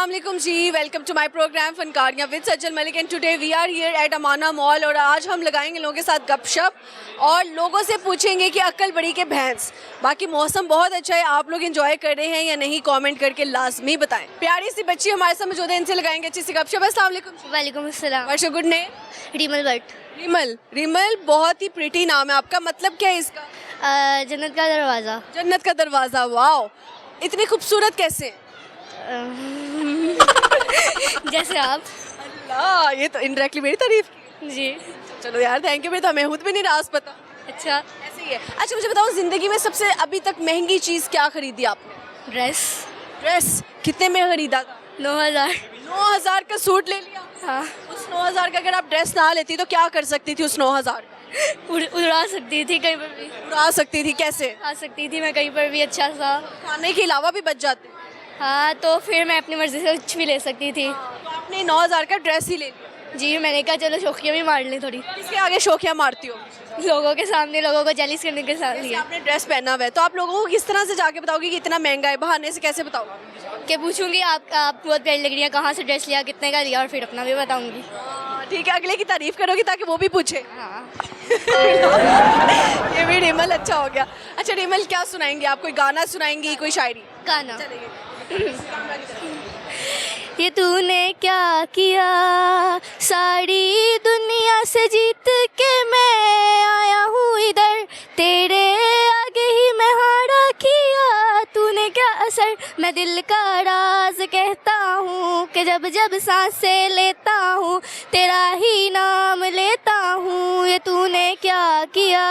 अस्सलाम वालेकुम जी, वेलकम टू माय प्रोग्राम फनकारियाँ with Sajjal Malik and today we are here at Amana mall और आज हम लगाएंगे लोगों के साथ गपशप और लोगों से पूछेंगे कि अक्ल बड़ी के भैंस। बाकी मौसम बहुत अच्छा है, आप लोग एंजॉय कर रहे हैं या नहीं, कमेंट करके लाजमी बताएं। प्यारी सी बच्ची हमारे साथ मौजूद है, इनसे लगाएंगे अच्छी सी गपशप। अस्सलाम वालेकुम। वालेकुम अस्सलाम। What's your good name? Rimmel Bhatt. Rimmel बहुत ही प्रिटी नाम है आपका, मतलब क्या है इसका? जन्नत का दरवाज़ा। जन्नत का दरवाज़ा, वाओ, इतनी खूबसूरत कैसे? जैसे आप। अल्लाह, ये तो इनडायरेक्टली मेरी तारीफ की। जी। चलो यार, थैंक यू। मेरे तो हमें खुद भी नहीं राज पता। अच्छा। ऐसे ही है। अच्छा मुझे बताओ, जिंदगी में सबसे अभी तक महंगी चीज़ क्या खरीदी आपने? ड्रेस कितने में खरीदा था? 9,000। 9,000 का सूट ले लिया? हाँ। उस 9,000 का अगर आप ड्रेस ना लेती तो क्या कर सकती थी उस 9,000 का? उड़ा सकती थी कहीं पर भी। उड़ा सकती थी, कैसे? खा सकती थी मैं कहीं पर भी अच्छा सा। खाने के अलावा भी बच जाते? हाँ, तो फिर मैं अपनी मर्जी से कुछ भी ले सकती थी। तो आपने 9,000 का ड्रेस ही ले लिया? जी, मैंने कहा चलो शौकिया भी मार लें थोड़ी। किसके आगे शौकिया मारती हो? लोगों के सामने, लोगों को जेलिस करने के साथ जैसे लिए। आपने ड्रेस पहना हुआ है तो आप लोगों को किस तरह से जाके बताओगे कि इतना महंगा है? बहाने से कैसे बताओगे? कि पूछूंगी आप बहुत प्यारी लग रही है, कहाँ से ड्रेस लिया, कितने का लिया, और फिर अपना भी बताऊंगी। ठीक है, अगले की तारीफ करोगी ताकि वो भी पूछे। हाँ। ये भी रिमल अच्छा हो गया। अच्छा रिमल, क्या सुनाएंगे आप? कोई गाना सुनाएंगी, कोई शायरी? गाना। ये तूने क्या किया, सारी दुनिया से जीत के मैं आया हूँ इधर, तेरे आगे ही मैं हारा किया, तूने क्या असर। मैं दिल का राज कहता हूँ कि जब जब सांसें लेता हूँ तेरा ही नाम लेता हूँ। ये तूने क्या किया,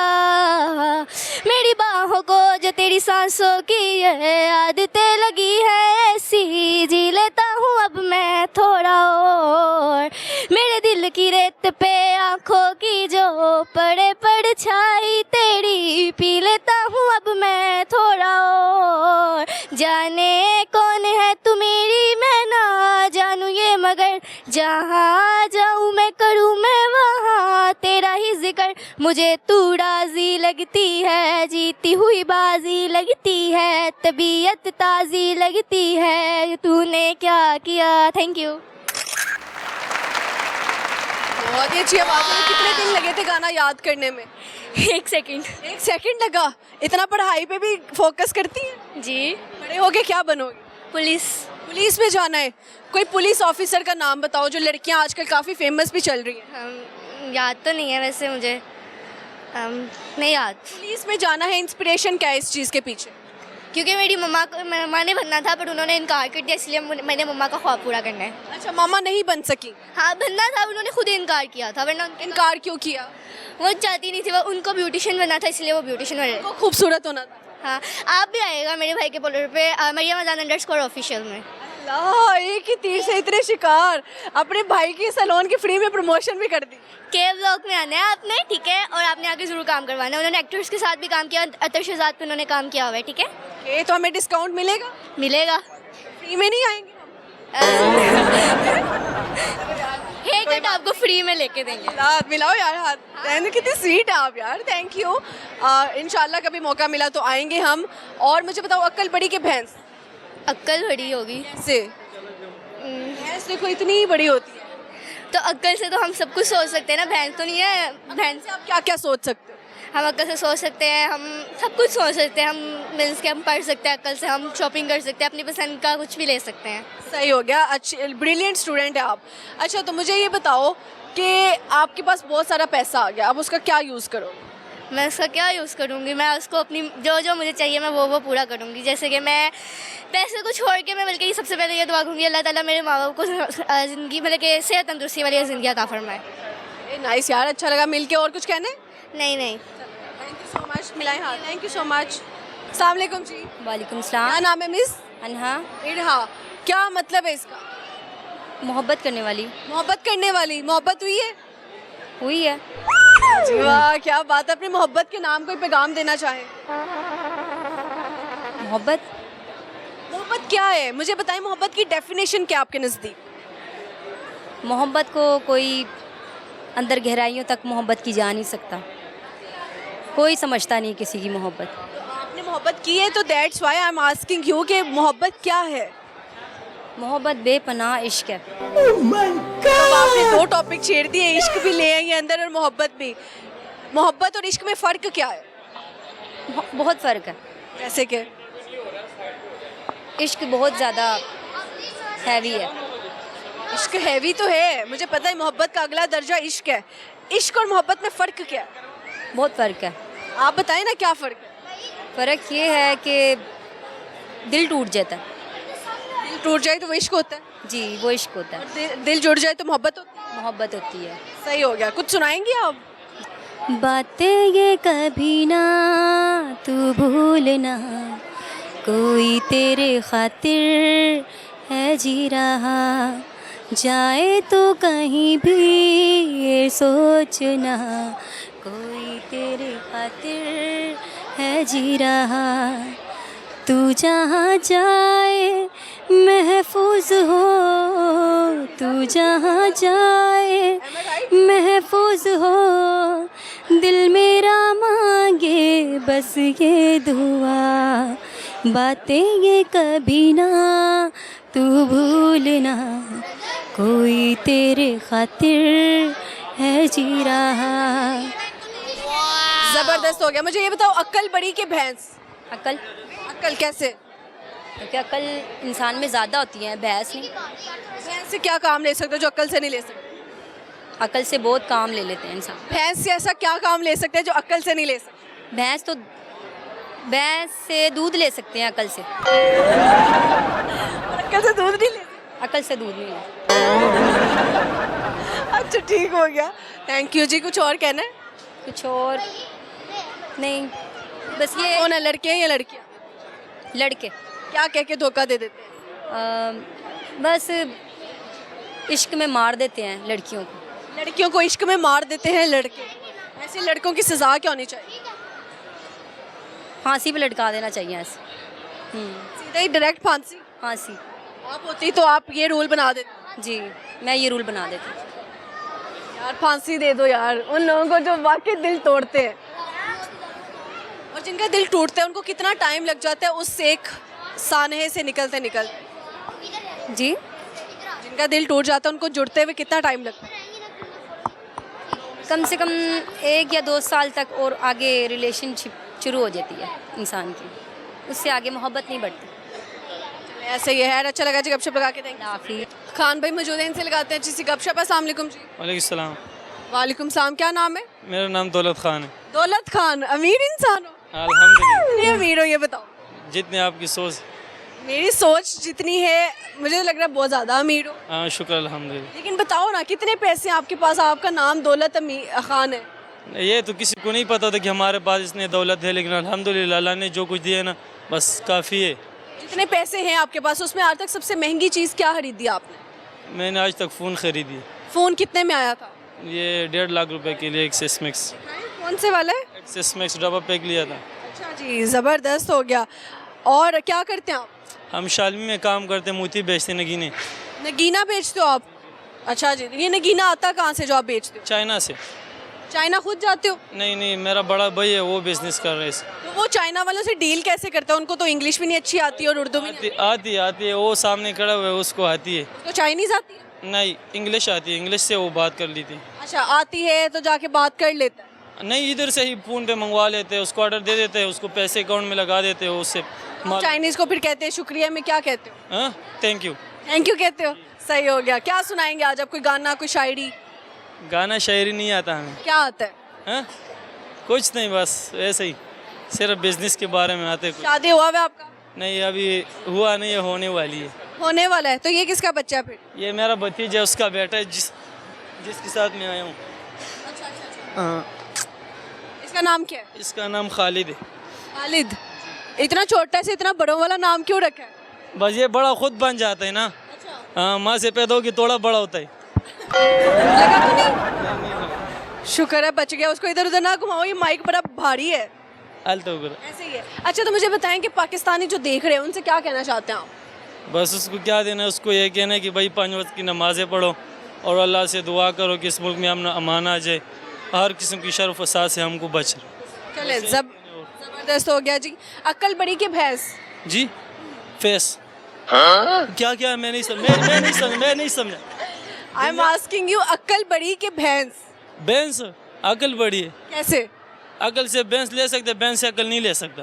मेरी बाहों को जो तेरी सांसों की ये आदतें लगी है ऐसी, जी लेता हूँ अब मैं थोड़ा और, मेरे दिल की रेत पे आँखों की जो पड़े परछाई तेरी, पी लेता हूँ अब मैं थोड़ा और। जाने कौन है तू मेरी मैं ना जानूँ ये, मगर जहाँ जाऊँ मैं करूँ मैं वहाँ तेरा ही जिक्र। मुझे तू राजी लगती है, जीती हुई बाजी लगती है, तबीयत ताज़ी लगती है, तूने क्या किया। Thank you. बहुत ही अच्छी आवाज़ है। कितने दिन लगे थे गाना याद करने में? 1 सेकंड। 1 सेकंड लगा? इतना पढ़ाई पे भी फोकस करती है? जी। बड़े होके क्या बनोगे? पुलिस में जाना है? कोई पुलिस ऑफिसर का नाम बताओ, जो लड़कियां आजकल काफ़ी फेमस भी चल रही हैं। याद तो नहीं है वैसे मुझे, नहीं याद। पुलिस में जाना है, इंस्पिरेशन क्या है इस चीज़ के पीछे? क्योंकि मेरी मम्मा ने बनना था पर उन्होंने इनकार कर दिया, इसलिए मैंने मम्मा का ख्वाब पूरा करना है। अच्छा, मामा नहीं बन सकी? हाँ, बनना था, उन्होंने खुद इनकार किया था। वरना इनकार क्यों किया? वो चाहती नहीं थी, वो उनको ब्यूटिशियन बनना था, इसलिए वो ब्यूटिशियन बन रहे। वो खूबसूरत होना था। हाँ, आप भी आएगा मेरे भाई के पोलर पे, मरियम अजान _ऑफिशियल में। अल्लाह, एक ही तीर से इतने शिकार। अपने भाई की सैलून की फ्री में प्रमोशन भी कर दी। के ब्लॉग में आना है आपने, ठीक है, और आपने आगे जरूर काम करवाना है। उन्होंने एक्टर्स के साथ भी काम किया, अतर शहजाद पे उन्होंने काम किया हुआ है, ठीक है। तो हमें डिस्काउंट मिलेगा? मिलेगा। फ्री में नहीं आएंगे? हेयर कट आपको फ्री में लेके देंगे। हाथ मिलाओ यार, हाथ। कितनी स्वीट है आप यार, थैंक यू। इंशाल्लाह कभी मौका मिला तो आएंगे हम। और मुझे बताओ, अक्ल बड़ी के भैंस? अक्ल बड़ी होगी। कैसे? भैंस देखो इतनी बड़ी होती है। तो अक्ल से तो हम सब कुछ सोच सकते हैं ना, भैंस तो नहीं है। भैंस से आप क्या क्या सोच सकते हो? हम अक्ल से सोच सकते हैं, हम सब कुछ सोच सकते हैं। हम मीन्स के हम पढ़ सकते हैं, अक्ल से हम शॉपिंग कर सकते हैं, अपनी पसंद का कुछ भी ले सकते हैं। सही हो गया, अच्छी ब्रिलियंट स्टूडेंट है आप। अच्छा तो मुझे ये बताओ कि आपके पास बहुत सारा पैसा आ गया, आप उसका क्या यूज़ करोगे? मैं उसका क्या यूज़ करूँगी, मैं उसको अपनी जो जो मुझे चाहिए मैं वो पूरा करूँगी। जैसे कि मैं पैसे को छोड़ के मैं बल्कि सबसे पहले ये दुआ करूँगी, अल्लाह ताला मेरे माँ बाप को ज़िंदगी मतलब कि सेहत तंदुरुस्ती वाली ज़िंदगी अता फरमाए। नाइस यार, अच्छा लगा मिलके। और कुछ कहने? नहीं। Thank you so much. मिलाएं हाथ। Thank you so much. अस्सलाम वालेकुम जी। वालेकुम क्या सलाम। नाम है मिस? अनहा। इरहा। क्या मतलब है इसका? मोहब्बत करने वाली। मोहब्बत करने वाली। मोहब्बत हुई है? जी वाह, क्या बात है। अपनी मोहब्बत के नाम कोई पैगाम देना चाहें? मोहब्बत क्या है मुझे बताएं, मोहब्बत की डेफिनेशन क्या आपके नज़दीक? मोहब्बत को कोई अंदर गहराइयों तक मोहब्बत की जा नहीं सकता, कोई समझता नहीं किसी की मोहब्बत। तो आपने मोहब्बत की है तो that's why I am asking you कि मोहब्बत क्या है? मोहब्बत बेपनाह इश्क है। अब आपने दो टॉपिक छेड़ दिए, इश्क भी ले आई अंदर और मोहब्बत भी। मोहब्बत और इश्क में फ़र्क क्या है? बहुत फ़र्क है। जैसे कि इश्क बहुत ज़्यादा हैवी है। इश्क हैवी तो है, मुझे पता है, मोहब्बत का अगला दर्जा इश्क है। इश्क और मोहब्बत में फ़र्क क्या है? बहुत फ़र्क है। आप बताएं ना क्या फ़र्क है? फ़र्क ये है कि दिल टूट जाता है। दिल टूट जाए तो वो इश्क होता है, जी, वो इश्क होता है। दिल जुड़ जाए तो मोहब्बत होती है। मोहब्बत होती है। सही हो गया। कुछ सुनाएंगी आप? बातें ये कभी ना तू भूलना, कोई तेरे खातिर है जी रहा, जाए तो कहीं भी ये सोचना, कोई तेरे खातिर है जी रहा, तू जहाँ जाए महफूज हो, तू जहाँ जाए महफूज हो, दिल मेरा मांगे बस ये दुआ, बातें ये कभी ना तू भूलना, कोई तेरे खातिर है जी रहा। ज़बरदस्त हो गया। मुझे ये बताओ, अक्ल बड़ी के भैंस? अकल, अक्ल कैसे? क्योंकि अकल इंसान में ज़्यादा होती है, भैंस नहीं। भैंस से क्या काम ले सकते हो जो अक्ल से नहीं ले सकते? अकल से बहुत काम ले लेते हैं इंसान। भैंस से ऐसा क्या काम ले सकते हैं जो अक्ल से नहीं ले सकते? भैंस से दूध ले सकते हैं, अकल से। अक्ल से दूध नहीं ले सकते? अकल से दूध नहीं ले। अच्छा, ठीक हो गया। थैंक यू जी। कुछ और कहना है? कुछ और नहीं, बस ये कौन है, लड़के हैं या लड़कियाँ? लड़के क्या कह के धोखा दे देते हैं? बस इश्क में मार देते हैं लड़कियों को। लड़कियों को इश्क में मार देते हैं लड़के। ऐसे लड़कों की सज़ा क्या होनी चाहिए? फांसी पे लटका देना चाहिए ऐसे। सीधा ही डायरेक्ट फांसी? फांसी। आप होती तो आप ये रूल बना देते? जी, मैं ये रूल बना देती हूँ। यार फांसी दे दो यार उन लोगों को जो वाकई दिल तोड़ते हैं। और जिनका दिल टूटता है उनको कितना टाइम लग जाता है उस एक सानहे से निकलते निकलते? जी, जिनका दिल टूट जाता है उनको जुड़ते हुए कितना टाइम लगता है? कम से कम 1 या 2 साल तक और आगे रिलेशनशिप शुरू हो जाती है इंसान की, उससे आगे मोहब्बत नहीं बढ़ती। ऐसे ही है। अच्छा लगा जी गपशप लगा के देंगे। काफ़ी। खान भाई मौजूद हैं, इनसे लगाते हैं अच्छी सी गपशप। अस्सलाम वालेकुम जी। वालेकुम सलाम। वालेकुम सलाम। क्या नाम है? मेरा नाम दौलत खान है। दौलत खान। अमीर इंसान हो? अल्हम्दुलिल्लाह। नहीं अमीर हो ये बताओ? जितने आपकी सोच। मेरी सोच जितनी है मुझे लग रहा है बहुत ज़्यादा अमीर हो। हाँ, शुक्र अल्हम्दुलिल्लाह। लेकिन बताओ ना कितने पैसे हैं आपके पास? आपका नाम दौलत खान है। ये तो किसी को नहीं पता था कि हमारे पास इतनी दौलत है, लेकिन अल्हम्दुलिल्लाह अल्लाह ने जो कुछ दिया ना बस काफ़ी है। जितने पैसे हैं आपके पास उसमें आज तक सबसे महंगी चीज़ क्या खरीदी आपने? मैंने आज तक फ़ोन ख़रीदी। फ़ोन कितने में आया था? ये 1.5 लाख रुपए के लिए एक्सेस मैक्स। कौन से वाला है? एक्सेस मैक्स डबल पैक लिया था। अच्छा जी, ज़बरदस्त हो गया। और क्या करते हैं आप? हम शालमी में काम करते, मोती बेचते, नगीने। नगीना बेचते हो आप? अच्छा जी, ये नगीना आता कहाँ से जो आप बेचते हो? चाइना से। चाइना खुद जाते हो? नहीं नहीं, मेरा बड़ा भाई है, वो बिज़नेस कर रहे हैं। तो वो चाइना वालों से डील कैसे करते हैं? उनको तो इंग्लिश भी नहीं अच्छी आती और उर्दू भी नहीं आती है, वो सामने खड़ा हुआ है, उसको आती है। तो चाइनीज़ आती है? नहीं, इंग्लिश आती है, इंग्लिश से वो बात कर ली थी। अच्छा, आती है तो जाके बात कर लेता है? नहीं, इधर से ही फ़ोन पे मंगवा लेते हैं, उसको ऑर्डर दे देते हैं, उसको पैसे अकाउंट में लगा देते हो, उससे चाइनीज़ को फिर कहते हैं शुक्रिया में क्या कहते हो? हाँ, थैंक यू। थैंक यू कहते हो। सही हो गया। क्या सुनाएंगे आज आप? कोई गाना, कोई शायरी? गाना शायरी नहीं आता हमें। क्या आता है? हाँ, कुछ नहीं, बस ऐसे ही सिर्फ बिजनेस के बारे में आते। कुछ शादी हुआ है आपका? नहीं, अभी हुआ नहीं है, होने वाली है। होने वाला है। तो ये किसका बच्चा है फिर? ये मेरा भतीजा है, उसका बेटा है, जिसके साथ मैं आया हूँ। हाँ, इसका नाम क्या है? इसका नाम खालिद है। खालिद। इतना छोटा से इतना बड़ों वाला नाम क्यों रखा है? बस ये बड़ा खुद बन जाता है ना। हाँ, माँ से पैदा होगी थोड़ा बड़ा होता है। लगा तो नहीं? शुक्र है बच गया। उसको इधर उधर ना घुमाओ, ये माइक बड़ा भारी है। ऐसे ही है। अच्छा, तो मुझे बताएं कि पाकिस्तानी जो देख रहे हैं उनसे क्या कहना चाहते हैं आप? बस उसको क्या देना है, उसको ये कहना है कि भाई 5 वक्त की नमाज़ें पढ़ो और अल्लाह से दुआ करो कि इस मुल्क में हम अमान आ जाए, हर किस्म की शर फसाद से हमको बच। चले, जबरदस्त हो गया जी। अक्ल बड़ी के भैंस? जी, फेस। क्या क्या मैं नहीं समझा आई एम आस्किंग यू, अक्ल बड़ी के भैंस? भैंस अकल बड़ी है, कैसे? अकल से भैंस ले सकते, भैंस से अकल नहीं ले सकता।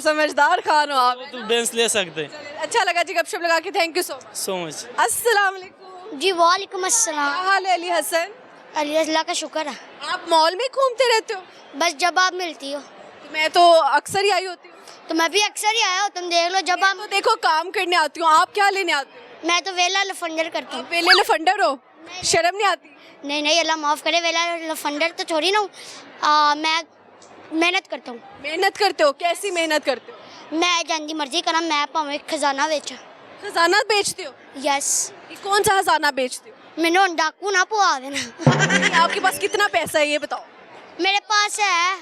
समझदार खान हो आप। तो भैंस ले सकते। अच्छा लगा जी गपशप लगा के, थैंक यू सो मच। अस्सलाम वालेकुम। जी वालेकुम अस्सलाम। क्या हाल है अली हसन? अल्लाह का शुक्र है। आप मॉल में घूमते रहते हो? बस जब आप मिलती हो तो मैं तो अक्सर ही आई होती हूँ। तो मैं भी अक्सर ही आया हूँ, तुम देख लो जब आप। तो देखो काम करने आती हूँ, आप क्या लेने आते हो? मैं तो वेला लफंडर करता हूँ। आप वेले लफंडर हो? शर्म नहीं आती? नहीं अल्लाह माफ़ करे, वेला लफंडर तो थोड़ी ना हूँ। मैं मेहनत करता हूँ। मेहनत करते हो? कैसी मेहनत करते हो? मैं जंदी मर्जी करा, मैं भावें खजाना बेचा। खजाना बेचते हो? यस। ये कौन सा खजाना बेचते हो? मैंने डाकू ना पुआ देना। आपके पास कितना पैसा है ये बताओ? मेरे पास है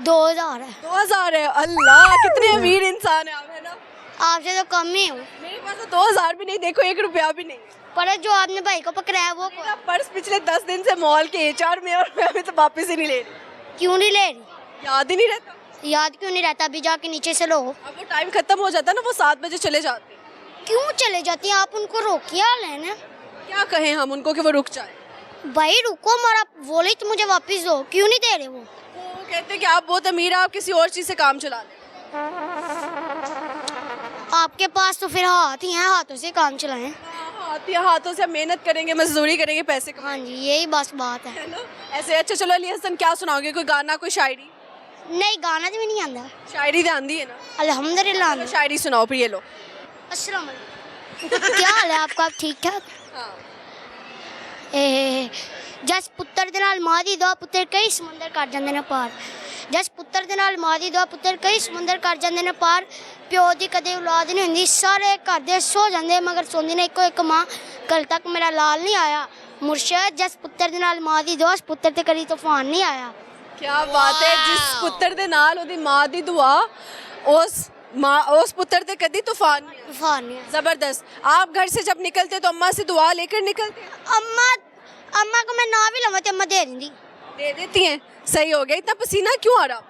2000 है। 2000 है? अल्लाह कितने अमीर इंसान है आप, है ना? आपसे तो कम ही हूँ। मेरे पास तो 2000 भी नहीं, देखो 1 रुपया भी नहीं। पर जो आपने भाई को पकड़ाया वो मेरा पर्स पिछले 10 दिन से मॉल के HR में, और मैं अभी तो वापस ही नहीं ले रही। क्यों नहीं ले रही? याद ही नहीं रहता। याद क्यों नहीं रहता? अभी जाके नीचे से लो। अब वो टाइम खत्म हो जाता है ना, वो 7 बजे चले जाते हैं। क्यों चले जाती हैं आप? उनको रोकिए लेना। क्या कहें हम उनको कि वो रुक जाए? भाई रुको, हमारा बोले तो मुझे वापस दो। क्यों नहीं दे रहे वो? वो कहते हैं कि आप बहुत अमीर हैं, आप किसी और चीज़ से काम चला लें। आपके पास तो फिर हाथ ही हैं, हाथों से काम चलाएं। हाथों से मेहनत करेंगे, मजदूरी करेंगे, पैसे हाँ जी, यही बस बात है। ना ऐसे। अच्छा चलो अली हसन, क्या सुनाओगे? कोई गाना, कोई शायरी? नहीं, गाना तो भी नहीं आंदा। शायरी तो आंदी है ना? अल्हम्दुलिल्लाह आंदा। शायरी सुनाओ फिर, ये लो। अस्सलाम वालेकुम। क्या हाल है आपका? आप ठीक ठाक? जस पुत्तर दे नाल मां दी दुआ, पुत्तर कई समुंदर कर जांदे ने पार। जस पुत्तर दे नाल मां दी दुआ, पुत्तर कई समुंदर कर जांदे ने पार। प्यो दी कदे औलाद नहीं हुंदी, सारे घर दे सो जांदे मगर सोंदी ने इक्को इक मां। कल तक मेरा लाल नहीं आया मुर्शद, जस पुत्तर दे नाल मां दी दुआ, पुत्तर ते कदी तूफान नहीं आया। क्या बात है। जिस पुत्तर दे नाल ओदी मां दी दुआ, उस पुत्तर ते कदी तूफान नहीं आया। तूफान नहीं आया। जबरदस्त। आप घर से जब निकलते तो अम्मा से दुआ लेकर निकलते? अम्मा को मैं ना भी लवा तो अम्मा दे देंगी। दे देती हैं? सही हो गया। इतना पसीना क्यों आ रहा?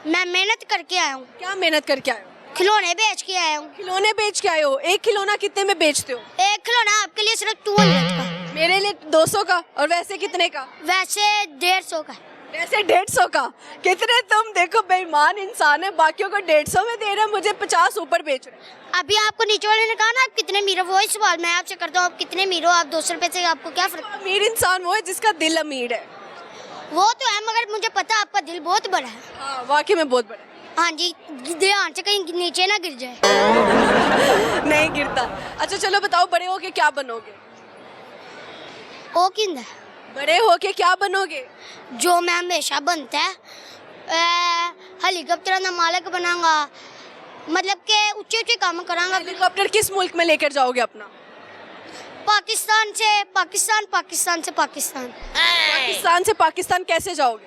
मैं मेहनत करके आया हूँ। क्या मेहनत करके आए हो? खिलौने बेच के आया हूँ। खिलौने बेच के आए हो? एक खिलौना कितने में बेचते हो? एक खिलौना आपके लिए सिर्फ 200 का। मेरे लिए 200 का। और वैसे कितने का? वैसे 150 का। वैसे 150 का? कितने तुम देखो बेईमान इंसान है, बाकियों को 150 में दे रहे हैं, मुझे 50 ऊपर बेच रहे हैं। अभी आपको नीचे वाले ने कहा ना आप कितने मीरो, वही सवाल मैं आपसे करता हूँ, आप कितने मीरो? आप 200 रुपए से आपको क्या फर्क? अमीर इंसान वो है जिसका दिल अमीर है। वो तो है, मगर मुझे पता है आपका दिल बहुत बड़ा है। हाँ वाकई में बहुत बड़ा है। हाँ जी, ध्यान से कहीं नीचे ना गिर जाए। नहीं गिरता। अच्छा चलो बताओ, बड़े होके क्या बनोगे? ओ किंदा बड़े होके क्या बनोगे? जो मैं हमेशा बनता है, हेलीकॉप्टर का मालिक बनाऊंगा, मतलब के ऊंचे ऊंचे काम करांगा। हेलीकॉप्टर किस मुल्क में लेकर जाओगे अपना? पाकिस्तान से पाकिस्तान, पाकिस्तान से पाकिस्तान। पाकिस्तान से पाकिस्तान कैसे जाओगे?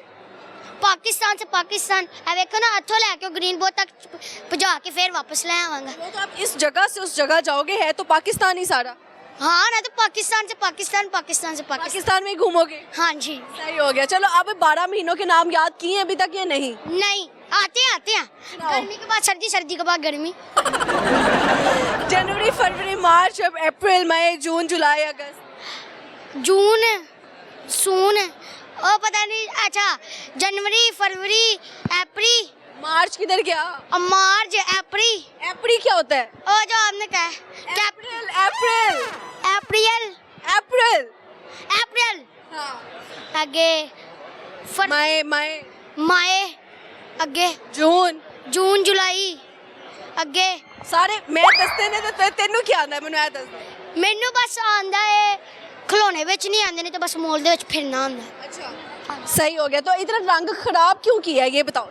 पाकिस्तान से पाकिस्तान देखो ना, हथों लेके ग्रीन बोर्ड तक पहुंचा के फिर वापस ले आवांगा। वो तो आप इस जगह से उस जगह जाओगे, है तो पाकिस्तान ही सारा। हाँ ना, तो पाकिस्तान से पाकिस्तान, पाकिस्तान से पाकिस्तान। पाकिस्तान में ही घूमोगे? हाँ जी। सही हो गया। चलो अब 12 महीनों के नाम याद किए हैं अभी तक या नहीं? नहीं, आते हैं। गर्मी के बाद सर्दी, सर्दी के बाद गर्मी। जनवरी, फरवरी, मार्च, अब अप्रैल, मई, जून, जुलाई, अगस्त। जून सून ओ पता नहीं। अच्छा, जनवरी, फरवरी, अप्रैल। मार्च किधर गया? मार्च, अप्रैल। अप्रैल क्या होता है? ओ जो आपने कहा अप्रैल, अप्रैल, अप्रैल, अप्रैल। अप्रैल। हाँ। आगे मई, मई, मई, आगे जून, जून, जुलाई, आगे सारे मैं दसते ने तो तेनू क्या आंदा? मैनू ऐ दस। मैनू बस आंदा है खिलौने बेच नहीं आंदे, नहीं तो बस मॉल दे विच फिरना आंदा। अच्छा सही हो गया। तो इतना रंग खराब क्यों किया है ये बताओ?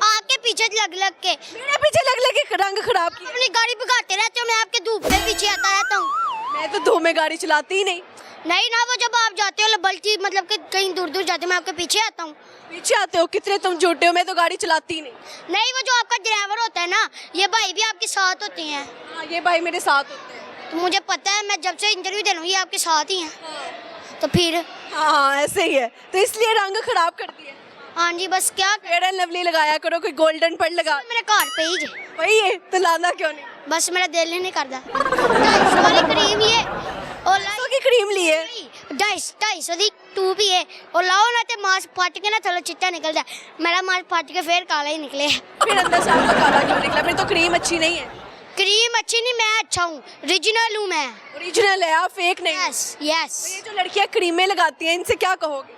आपके पीछे लग लग के। मेरे पीछे लग लग के रंग खराब किया? अपनी गाड़ी भगाते रहते हो, मैं आपके धूप पे पीछे आता रहता हूँ। मैं तो धूप में गाड़ी चलाती ही नहीं। नहीं ना, वो जब आप जाते हो बल्कि मतलब कि कहीं दूर दूर जाते हो, मैं आपके पीछे आता हूँ। पीछे आते हो? कितने तुम झूठे हो, मैं तो गाड़ी चलाती ही नहीं। नहीं, वो जो आपका ड्राइवर होता है ना, ये भाई भी आपके साथ होते हैं। हाँ ये भाई मेरे साथ होते हैं। तो मुझे पता है, मैं जब से इंटरव्यू दे रहा हूँ ये आपके साथ ही हैं। तो फिर हाँ ऐसे ही है, तो इसलिए रंग खराब कर दिए। हाँ जी, बस क्या फेयर एंड लवली लगाया करो, कोई गोल्डन पर लगा। मेरे घर पे ही जे। वही है तो लाना क्यों नहीं? बस मेरा दिल ही नहीं करता 250 वाली क्रीम ही है और तो की क्रीम ली है 250 ਦੀ ਟੂਬ ਹੀ ਹੈ और लाओ ना ते मांस फट के ना थोड़ा चिट्टा निकल जाए मेरा मांस फट के फिर काला ही निकले फिर अंदर से आपका काला क्यों निकला? फिर तो क्रीम अच्छी नहीं है। क्रीम अच्छी नहीं मैं अच्छा हूँ ओरिजिनल हूँ मैं ओरिजिनल है, आप फेक नहीं। यस यस ये जो लड़कियां क्रीमें लगाती हैं इनसे क्या कहोगे?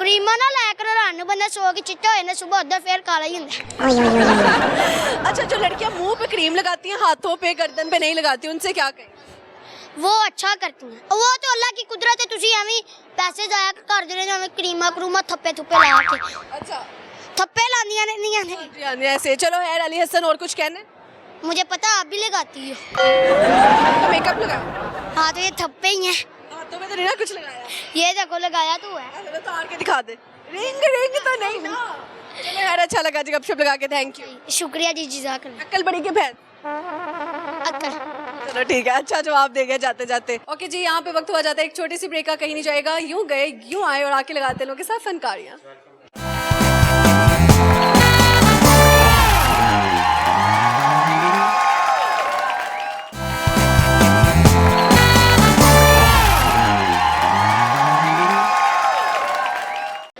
क्रीमा ना लाया करो रात ਨੂੰ ਬੰਦਾ ਸੋ ਕੇ ਚਿੱਟਾ ਹੋ ਜਾਂਦਾ ਸੁਬਹ ਉੱਧਰ ਫਿਰ ਕਾਲਾ ਹੀ ਹੁੰਦਾ अच्छा, जो लड़कियां मुंह पे क्रीम लगाती हैं, हाथों पे, गर्दन पे नहीं लगाती, उनसे क्या कहें? वो अच्छा करती हैं वो तो अल्लाह की कुदरत है ਤੁਸੀਂ ਐਵੇਂ ਪੈਸੇ ਜ਼ਾਇਆ ਕਰਦੇ ਰਹਿੰਦੇ ਐਵੇਂ ਕਰੀਮਾ ਕਰੂਮਾ ਥੱਪੇ ਥੁੱਪੇ ਲਾ ਕੇ अच्छा थप्पे लानियां रहनियां ने जी, हाँ जी, ऐसे। चलो खैर, अली हसन और कुछ कहना है? मुझे पता आप भी लगाती हो तो मेकअप लगाया, हाँ तो ये थप्पे ही हैं हाथों में तो नहीं ना कुछ लगाया? ये देखो लगाया तो है चलो तार के दिखा दे। रिंग तो नहीं ना। चलो यार, अच्छा लगा जी गपशप लगा के, थैंक यू। शुक्रिया जी जज़ाकल्लाह अक्ल बड़ी के बहन। अक्ल चलो ठीक है, अच्छा जवाब दे गया जाते जाते। ओके जी, यहाँ पे वक्त हुआ जाता है एक छोटी सी ब्रेक का, कहीं नहीं जाएगा। यूं गए यूं आए और आके लगाते हैं लोगों के साथ फनकारियाँ।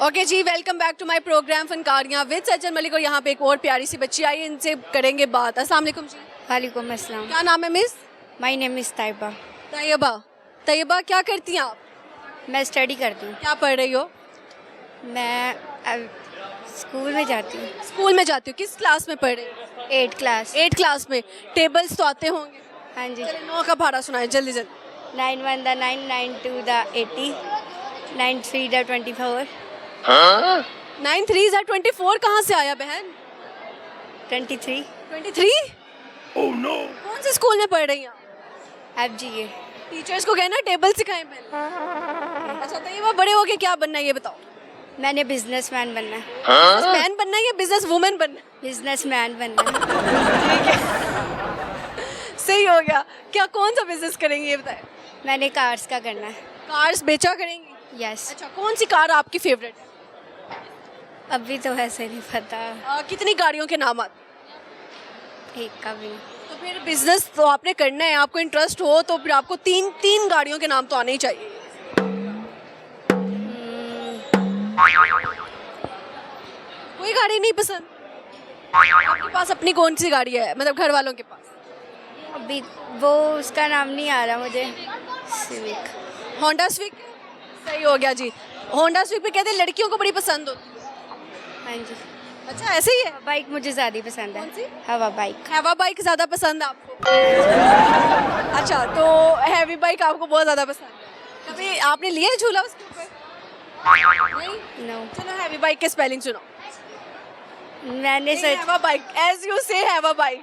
ओके जी, welcome back to my program फनकारियाँ विद सज्जन मलिक। और यहाँ पे एक और प्यारी सी बच्ची आई है, इनसे करेंगे बात। अस्सलाम वालेकुम जी, वालेकुम अस्सलाम। क्या नाम है miss? My name is Taiba. Tayyaba. Tayyaba, क्या करती हैं आप? मैं स्टडी करती हूँ। क्या पढ़ रही हो? मैं अब स्कूल में जाती हूँ। स्कूल में जाती हो, किस क्लास में पढ़ रही हो? 8 क्लास। 8 क्लास में। टेबल्स तो आते होंगे? हाँ जी। चलिए 9 का भाड़ा सुनाए जल्दी जल्दी। 9 1 दा 9 9 2 दा 80 9 3 दा 24 9 3 24 कहाँ से आया बहन? 23 23? Oh no. कौन से स्कूल में पढ़ रही हैं आप? अब जी ये टीचर्स को कहना टेबल सिखाएं पहले। अच्छा, तो ये वो बड़े होके क्या बनना है ये बताओ? मैंने बिजनेसमैन बनना है। बिजनेसमैन बनना है या बिजनेस वुमेन बनना है? बिजनेसमैन बनना है। सही हो गया। क्या कौन सा बिजनेस करेंगी ये बताएं? मैंने कार्स का करना है। कार्स बेचा करेंगी? यस। अच्छा, कौन सी कार आपकी फेवरेट है? अभी तो ऐसे नहीं पता, कितनी गाड़ियों के नाम आते? एक का भी नहीं। तो फिर बिजनेस तो आपने करना है, आपको इंटरेस्ट हो तो फिर आपको तीन गाड़ियों के नाम तो आने ही चाहिए। कोई गाड़ी नहीं पसंद? आपके पास अपनी कौन सी गाड़ी है, मतलब घर वालों के पास? अभी वो उसका नाम नहीं आ रहा मुझे। सिविक। होंडा स्विक। सही हो गया जी। होंडा स्विक पे कहते हैं लड़कियों को बड़ी पसंद होती है। हाँ जी। अच्छा, ऐसे ही है? बाइक मुझे ज़्यादा पसंद है। कौन सी? हवा बाइक। हैवा बाइक ज़्यादा पसंद है आपको? अच्छा, तो हैवी बाइक आपको बहुत ज़्यादा पसंद है। कभी आपने लिया है झूला उसके ऊपर? नहीं? नो। चलो हैवी बाइक के स्पेलिंग सुनो। मैंने सोच हैवा बाइक, एज यू से हैवा बाइक।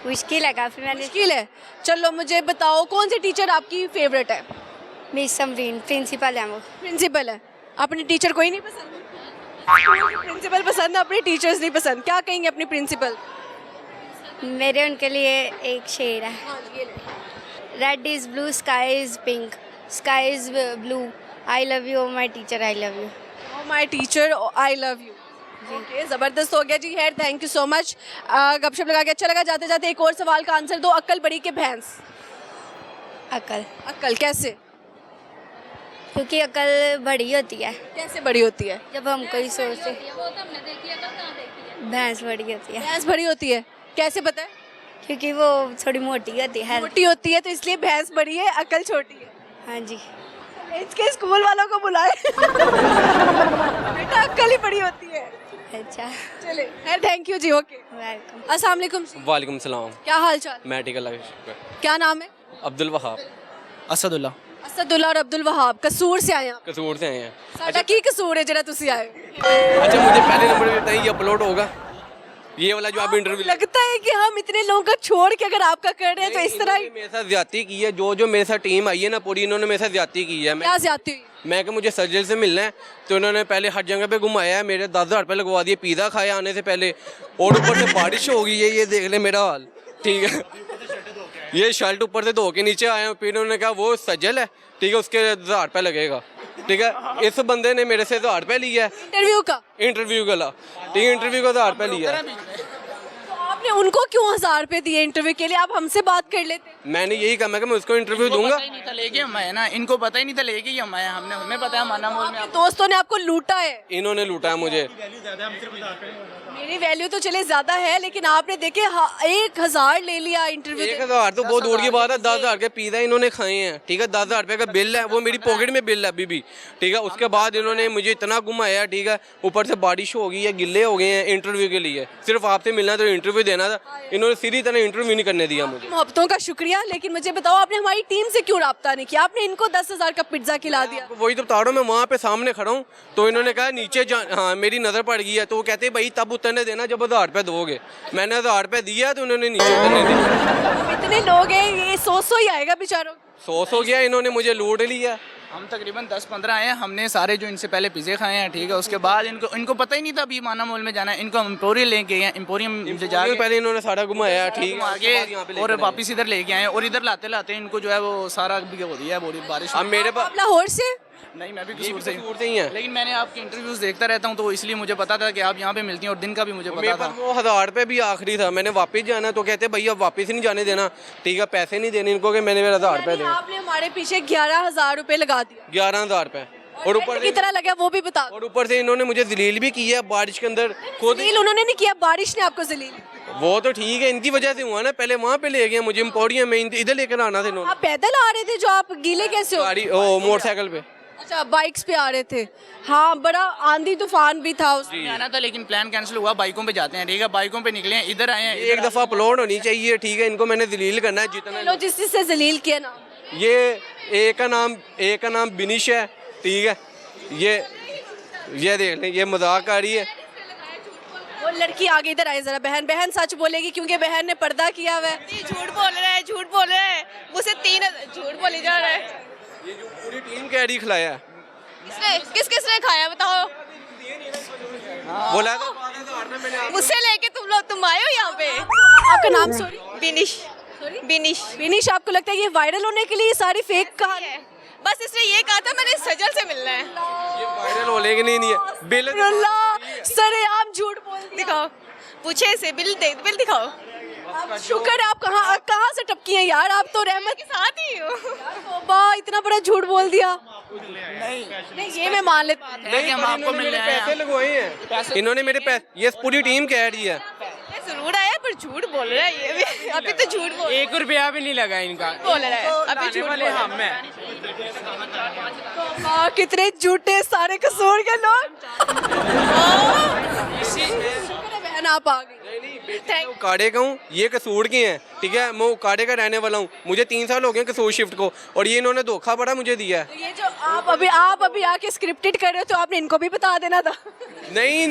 मुश्किल है काफ़ी। मैंने मुश्किल है। चलो मुझे बताओ, कौन से टीचर आपकी फेवरेट है? मिस समरीन प्रिंसिपल है वो। प्रिंसिपल है। अपने टीचर कोई नहीं पसंद? प्रिंसिपल पसंद है, अपने टीचर्स नहीं पसंद। क्या कहेंगे अपनी प्रिंसिपल? मेरे उनके लिए एक शेर है। हाँ, ये ले। Red is blue sky is pink sky is blue I love you my teacher I love you. My teacher I love you. Okay, ज़बरदस्त हो गया जी। खैर, थैंक यू सो मच। गपशप लगा के अच्छा लगा। जाते जाते एक और सवाल का आंसर दो। अक्ल बड़ी के भैंस? अकल। अक्ल कैसे? क्योंकि अकल बड़ी होती है कैसे बड़ी होती है? जब हम कोई सोचते। भैंस बड़ी होती है भैंस बड़ी होती है कैसे पता है? क्योंकि वो थोड़ी मोटी होती है। मोटी होती है तो इसलिए भैंस बड़ी है, अकल छोटी है। हाँ जी। इसके स्कूल वालों को बुलाए। बेटा अक्ल ही बड़ी होती है। अच्छा, चले खैर, थैंक यू जी। Okay, welcome. अस्सलाम वालेकुम जी। वालेकुम सलाम। क्या हाल चाल? मैं ठीक, अल्लाह का शुक्र। क्या नाम है? अब्दुल वहाब। असदुल्ला। असदुल्ला और अब्दुल वहाब कसूर से आए आप? कसूर से आए हैं। साडा की कसूर है जरा तुसी आए? अच्छा, मुझे पहले नंबर पे बताइए, ये अपलोड होगा ये वाला जो आप इंटरव्यू? लगता है कि हम इतने लोगों का छोड़ के अगर आपका कर रहे हैं तो इस तरह ही। मेरे साथ ज्यादती की है, जो मेरे साथ टीम आई है ना पूरी, इन्होंने मेरे साथ ज्यादती की है। क्या ज्यादती हुई? मैं कि मुझे सर्जन से मिलना है तो इन्होंने पहले हर जगह पे घुमाया है, मेरे 10,000 रुपये लगवा दिए, पिज़्ज़ा खाया आने से पहले, और ऊपर से बारिश हो गई है, ये देख ले मेरा हाल। ठीक है, ये शर्ट ऊपर से धो के नीचे आए हैं, फिर उन्होंने कहा वो सज्जल है, ठीक है, उसके 1000 रुपये लगेगा। ठीक है, इस बंदे ने मेरे से 1000 रुपये लिया है इंटरव्यू का। इंटरव्यू का ला, ठीक है, इंटरव्यू का 1000 रुपये लिया है। आपने आपने उनको क्यों 1000 रुपए दिए इंटरव्यू के लिए? आप हमसे बात कर लेते। मैंने यही कहा, मैं उसको इंटरव्यू दूंगा। पता ही नहीं था लेके हम आए ना, इनको पता ही नहीं था लेके ही हम आए। हमें पता है माना मोल में दोस्तों ने आपको लूटा है। इन्होंने लूटा है मुझे। मेरी वैल्यू तो चले ज्यादा है, लेकिन आपने देखे 1000 ले लिया इंटरव्यू। 1000 तो बहुत दूर की बात है, 10,000 के पिज़्ज़ा इन्होंने खाए हैं, ठीक है। 10,000 रुपये का बिल है, वो मेरी पॉकेट में बिल है अभी भी, ठीक है। उसके बाद इन्होंने मुझे इतना घुमाया, ठीक है। ऊपर से बारिश हो गई है, गिले हो गए हैं इंटरव्यू के लिए। सिर्फ आपसे मिलना तो इंटरव्यू देना था, इन्होंने सीधी तरह इंटरव्यू नहीं करने दिया मुझे। मोहब्बतों का शुक्रिया, लेकिन मुझे बताओ आपने हमारी टीम से क्यों रब्ता नहीं किया? आपने इनको 10,000 का पिज्जा खिला दिया। वही तो बता रहा हूँ, मैं वहाँ पे सामने खड़ा हूँ, तो इन्होंने कहा नीचे हाँ मेरी नज़र पड़ गई है, तो वो कहते हैं भाई तब उतरने देना जब 1000 रुपये दोगे। मैंने 1000 रुपये दिया तो उन्होंने नीचे उतरने दिया। इतने लोग हैं, ये 100 ही आएगा बेचारों। 100 हो गया, इन्होंने मुझे लूट लिया। हम तकरीबन 10-15 आए हैं। हमने सारे जो इनसे पहले पिज़्ज़े खाए हैं, ठीक है। उसके बाद इनको पता ही नहीं था अभी माना मोल में जाना है। इनको एम्पोरियम लेके गए हैं, एम्पोरियम जाके पहले इन्होंने सारा घुमाया, ठीक है। आगे और वापस इधर लेके आए, और इधर लाते लाते इनको जो है वो सारा हो दिया है बारिश। अब मेरे पास आप लाहौर से? नहीं, मैं भी ये भी कसूर से ही हैं। लेकिन मैंने आपके इंटरव्यूज देखता रहता हूँ, तो इसलिए मुझे पता था कि आप यहाँ पे मिलती हैं, और दिन का भी मुझे मेरे पता पास था। वो 1000 रुपये भी आखिरी था। मैंने वापस जाना, तो कहते भैया वापस नहीं जाने देना, ठीक है। पैसे नहीं देने इनको, कि मैंने मेरा 1000 रुपये यानी दे। आपने हमारे पीछे 11,000 रुपए लगा दिया। 11,000 रुपये, और ऊपर की तरह लगा वो भी बता दो। और ऊपर से इन्होंने मुझे जलील भी किया बारिश के अंदर खुद। जलील उन्होंने नहीं किया, बारिश ने आपको जलील। वो तो ठीक है, इनकी वजह से हुआ ना। पहले वहाँ पे ले गए मुझे एम्पोरियम में, इधर लेकर आना था इन्होंने। आप पैदल आ रहे थे जो आप गीले कैसे हो? गाड़ी ओ मोटरसाइकिल पे। अच्छा, बाइक्स पे आ रहे थे। हाँ, बड़ा आंधी तूफान भी था उस। आना था लेकिन प्लान कैंसिल हुआ। बाइकों पे जाते हैं, ठीक है। बाइकों पे निकले हैं, इधर आए हैं। एक दफ़ा अपलोड होनी चाहिए, ठीक है। इनको मैंने जलील करना है जितना। लो जिस से जलील किया ना। ये एक का नाम बिनिश है, ठीक है। ये देख लें, ये मजाक आ रही है। वो लड़की आगे इधर आए जरा। बहन सच बोलेगी, क्योंकि बहन ने पर्दा किया हुआ है। झूठ बोल रहा है मुझसे 3 झूठ बोले जा रहा है। ये जो पूरी टीम कैरी खिलाया है, किसने खाया बताओ? बोला था 12,000 में मैंने। मुझसे लेके तुम आए हो यहाँ पे? आपका नाम? सॉरी, बिनिश। विनीश, आपको लगता है ये वायरल होने के लिए ये सारी फेक कहानी है? बस इसने ये कहा था मैंने सजल से मिलना है। ये वायरल हो लेकिन नहीं है बिल। सरेआम झूठ बोल दिया। दिखाओ, पूछे इसे बिल दिखाओ। शुक्र है आप कहाँ से टपकी हैं यार। आप तो रहमत के साथ ही हो। तौबा, इतना बड़ा झूठ बोल दिया। नहीं ये मैं मान लेता हूँ। नहीं, हम आपको मिल रहे हैं। पैसे लगवाए हैं इन्होंने मेरे पैसे। ये पूरी टीम कह रही है। ये जरूर आया पर झूठ बोल रहा है ये भी। अभी तो झूठ बोल 1 रुपया भी नहीं लगा इनका। बोल रहा है अभी झूठ वाले हम हैं। तौबा, कितने झूठे सारे कसूर के लोग। शुक्र है बहन आप आ गई। मैं उकाड़े का हूँ, ये कसूर के हैं, ठीक है। मैं उकाड़े का रहने वाला हूँ। मुझे 3 साल हो गए कसूर शिफ्ट को, और ये इन्होंने धोखा बड़ा मुझे दिया है। तो ये जो आप अभी आके स्क्रिप्टेड कर रहे हो, तो आपने इनको भी बता देना था। नहीं,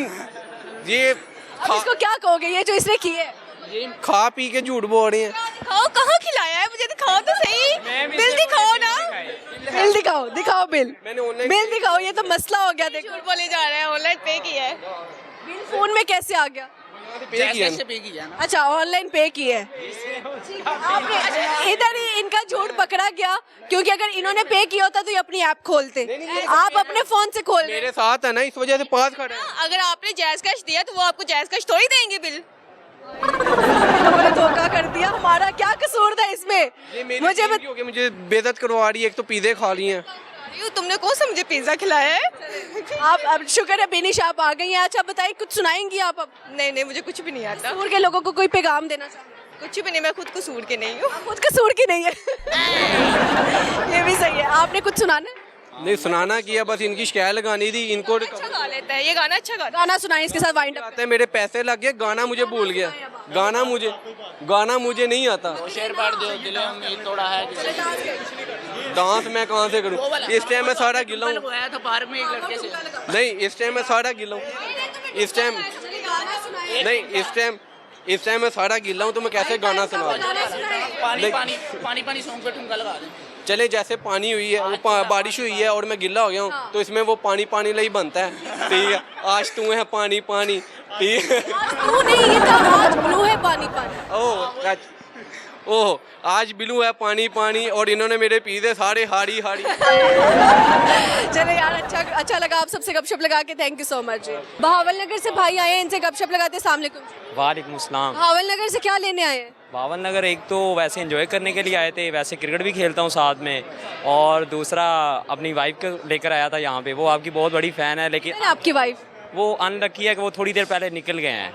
ये अब इसको क्या कहोगे, ये जो इसने किए? खा पी के झूठ बोल रहे हैं। दिखाओ कहाँ खिलाया है मुझे, दिखाओ तो सही। बिल दिखाओ ना। बिल दिखाओ बिल। मैंने ऑनलाइन बिल दिखाओ, ये तो मसला हो गया। देखो झूठ बोले जा रहा है, ऑनलाइन पे किया है। बिल फोन में कैसे आ गया? पे किया कैसे पे किया ना। अच्छा, ऑनलाइन पे किए है। आपने इधर ही इनका झूठ पकड़ा गया, क्योंकि अगर इन्होंने पे किया होता तो ये अपनी ऐप खोलते। आप अपने फोन से खोल रहे मेरे साथ है ना, इस वजह से पास खड़ा है। अगर आपने जायज कैश दिया तो वो आपको जायज कैश थोड़ी देंगे बिल। हैं। धोखा कर दिया, हमारा क्या कसूर था इसमें? ये मेरी मुझे टीम क्योंकि मुझे बेइज्जत करवा रही है। एक तो पिज़्ज़े खा लिए हैं। तुमने कौन सा मुझे पिज्जा खिलाया है? आप अब शुक्र है बिनिश आप आ गई हैं। अच्छा बताइए, कुछ सुनाएंगी आप अब? नहीं मुझे कुछ भी नहीं आता। कसूर के लोगों को कोई पैगाम देना चाहते? कुछ भी नहीं, मैं खुद कसूर के नहीं हूँ। खुद कसूर की नहीं है। ये भी सही है। आपने कुछ सुनाना है? नहीं सुनाना किया, बस इनकी शिकायत लगानी थी इनको। अच्छा गा लेता है ये गाना, अच्छा गाता गाना सुनाए, इसके साथ वाइंड अप। आते हैं, मेरे पैसे लग गए, गाना मुझे भूल गया। गाना मुझे नहीं आता। शेर पाड़ दो, दिले उम्मीद तोड़ा है किसी ने। डांस मैं कहाँ से करूँ? इस टाइम मैं सारा गिला हूँ। आया था पार्क में एक लड़के से। नहीं, इस टाइम मैं सारा गिला हूँ। इस टाइम मैं सारा गिला हूँ, तो मैं कैसे गाना सुना? पानी सॉन्ग पे ठुमका लगा दें। चले, जैसे पानी हुई है, वो बारिश हुई है और मैं गिला हो गया हूँ, तो इसमें वो पानी ही बनता है, ठीक है। आज तू है पानी, ठीक है। तू नहीं, ये था आज ब्लू है पानी। ओह, आज बिलू है पानी पानी, और इन्होंने मेरे पी दे सारे हाड़ी हाड़ी। चले यार, अच्छा लगा आप सबसे गपशप लगा के, thank you so much. Bahawalnagar से भाई आए हैं, इनसे गपशप लगाते। अस्सलाम वालेकुम। वालेकुम अस्सलाम। बहावल नगर से क्या लेने आए हैं? बावन नगर एक तो वैसे एंजॉय करने के लिए आए थे, वैसे क्रिकेट भी खेलता हूँ साथ में, और दूसरा अपनी वाइफ को लेकर आया था यहाँ पे। वो आपकी बहुत बड़ी फ़ैन है, लेकिन आपकी वाइफ वो अनलकी है कि वो थोड़ी देर पहले निकल गए हैं